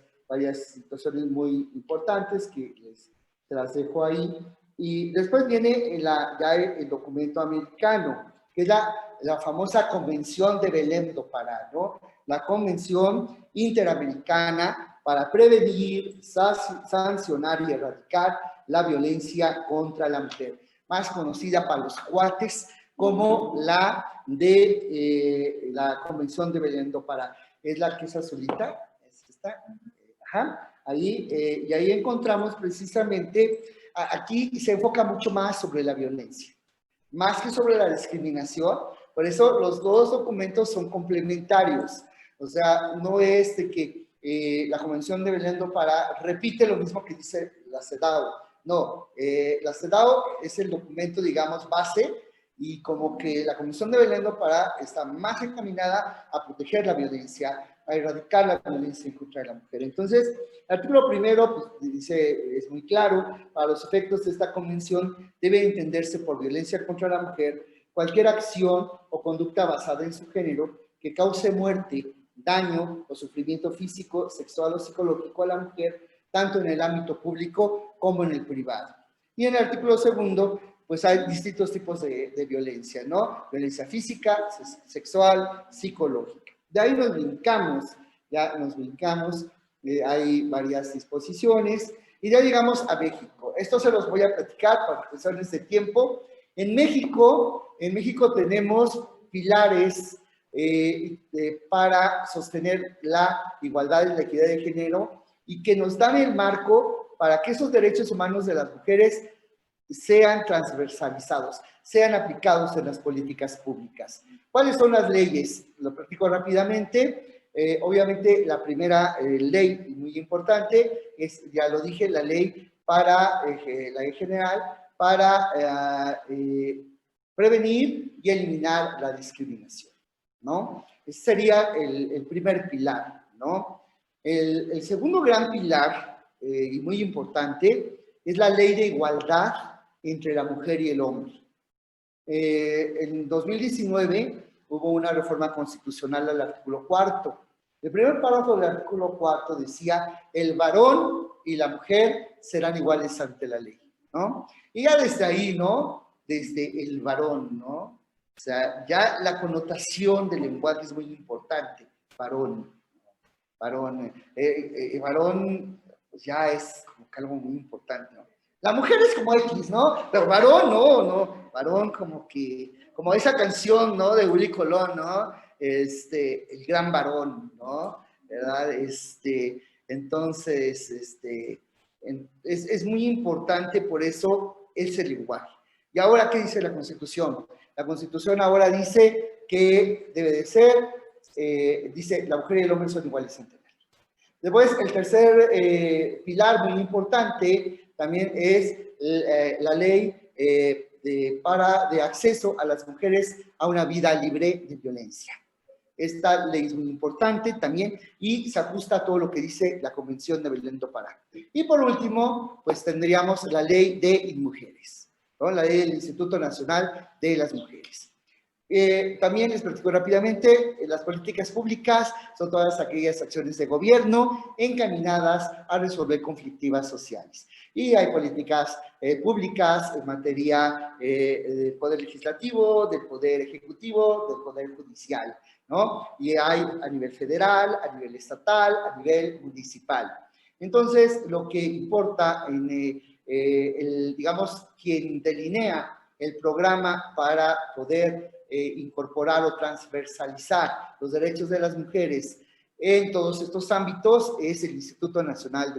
situaciones muy importantes que se las dejo ahí. Y después viene ya el documento americano, que es la famosa Convención de Belém do Pará, ¿no? La Convención Interamericana para prevenir, sancionar y erradicar la violencia contra la mujer, más conocida para los cuates como la la Convención de Belém do Pará. Es la que es azulita, es esta, ajá, ahí, y ahí encontramos precisamente, aquí se enfoca mucho más sobre la violencia, más que sobre la discriminación. Por eso los dos documentos son complementarios. O sea, no es de que la Convención de Belém do Pará repite lo mismo que dice la CEDAW. No, la CEDAW es el documento, digamos, base, y como que la Convención de Belém do Pará está más encaminada a proteger la violencia, a erradicar la violencia en contra de la mujer. Entonces, el artículo primero, pues, dice, es muy claro, para los efectos de esta convención debe entenderse por violencia contra la mujer cualquier acción o conducta basada en su género que cause muerte, daño o sufrimiento físico, sexual o psicológico a la mujer, tanto en el ámbito público como en el privado. Y en el artículo segundo, pues hay distintos tipos de violencia, ¿no? Violencia física, sexual, psicológica. De ahí nos brincamos, hay varias disposiciones, y ya llegamos a México. Esto se los voy a platicar para cuestiones de tiempo. En México tenemos pilares para sostener la igualdad y la equidad de género, y que nos dan el marco para que esos derechos humanos de las mujeres sean transversalizados, sean aplicados en las políticas públicas. ¿Cuáles son las leyes? Lo platico rápidamente. Obviamente, la primera ley muy importante es, ya lo dije, la ley la ley general para prevenir y eliminar la discriminación, ¿no? Ese sería el primer pilar, ¿no? El segundo gran pilar, y muy importante, es la ley de igualdad entre la mujer y el hombre. En 2019, hubo una reforma constitucional al artículo 4. El primer párrafo del artículo 4 decía, el varón y la mujer serán iguales ante la ley, ¿no? Y ya desde ahí, ¿no? Desde el varón, ¿no? O sea, ya la connotación del lenguaje es muy importante. Varón, varón, varón pues ya es como que algo muy importante, ¿no? La mujer es como X, ¿no? Pero varón, no, varón como que, como esa canción, ¿no? De Willy Colón, ¿no? El gran varón, ¿no? ¿Verdad? Entonces, es muy importante por eso ese lenguaje. ¿Y ahora qué dice la Constitución? La Constitución ahora dice que debe de ser, dice, la mujer y el hombre son iguales ante la ley. Después, el tercer pilar muy importante también es la ley de acceso a las mujeres a una vida libre de violencia. Esta ley es muy importante también y se ajusta a todo lo que dice la Convención de Belén do Pará. Y por último, pues tendríamos la ley de mujeres, ¿no? La ley del Instituto Nacional de las Mujeres. También les platico rápidamente, las políticas públicas son todas aquellas acciones de gobierno encaminadas a resolver conflictivas sociales. Y hay políticas públicas en materia del poder legislativo, del poder ejecutivo, del poder judicial, ¿no? Y hay a nivel federal, a nivel estatal, a nivel municipal. Entonces, lo que importa digamos, quien delinea el programa para poder incorporar o transversalizar los derechos de las mujeres en todos estos ámbitos es el Instituto Nacional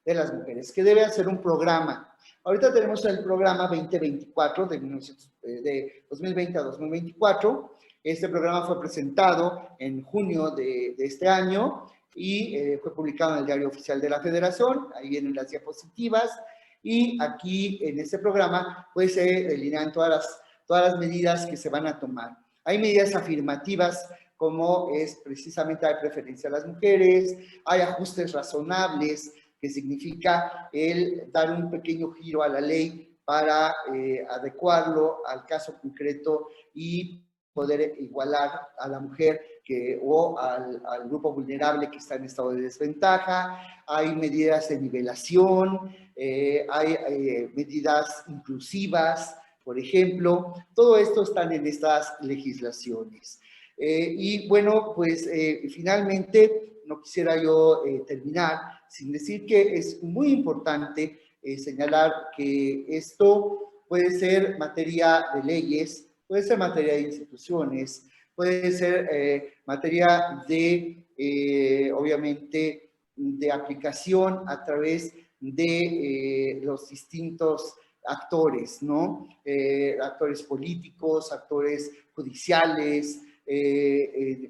de las Mujeres, que debe hacer un programa. Ahorita tenemos el programa 2024, de 2020 a 2024. Este programa fue presentado en junio de este año y fue publicado en el Diario Oficial de la Federación. Ahí vienen las diapositivas. Y aquí, en este programa, pues se delinean todas las medidas que se van a tomar. Hay medidas afirmativas, como es precisamente dar preferencia a las mujeres, hay ajustes razonables, que significa el dar un pequeño giro a la ley para adecuarlo al caso concreto y poder igualar a la mujer o al grupo vulnerable que está en estado de desventaja. Hay medidas de nivelación, hay medidas inclusivas, por ejemplo. Todo esto están en estas legislaciones. Y bueno, pues finalmente no quisiera yo terminar sin decir que es muy importante señalar que esto puede ser materia de leyes, puede ser materia de instituciones, puede ser materia de, obviamente, de aplicación a través de los distintos actores, ¿no? Actores políticos, actores judiciales,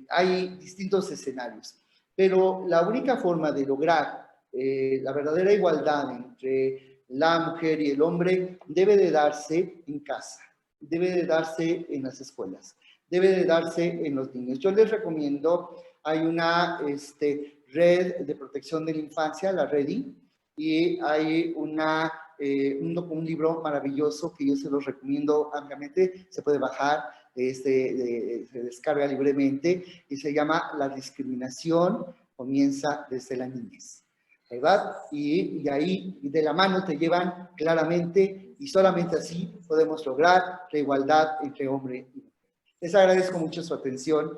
hay distintos escenarios. Pero la única forma de lograr la verdadera igualdad entre la mujer y el hombre debe de darse en casa, debe de darse en las escuelas, debe de darse en los niños. Yo les recomiendo, hay una red de protección de la infancia, la REDI, y hay un libro maravilloso que yo se los recomiendo ampliamente, se puede bajar, se descarga libremente, y se llama La discriminación comienza desde la niñez, ¿verdad? Y ahí de la mano te llevan claramente, y solamente así podemos lograr la igualdad entre hombre y mujer. Les agradezco mucho su atención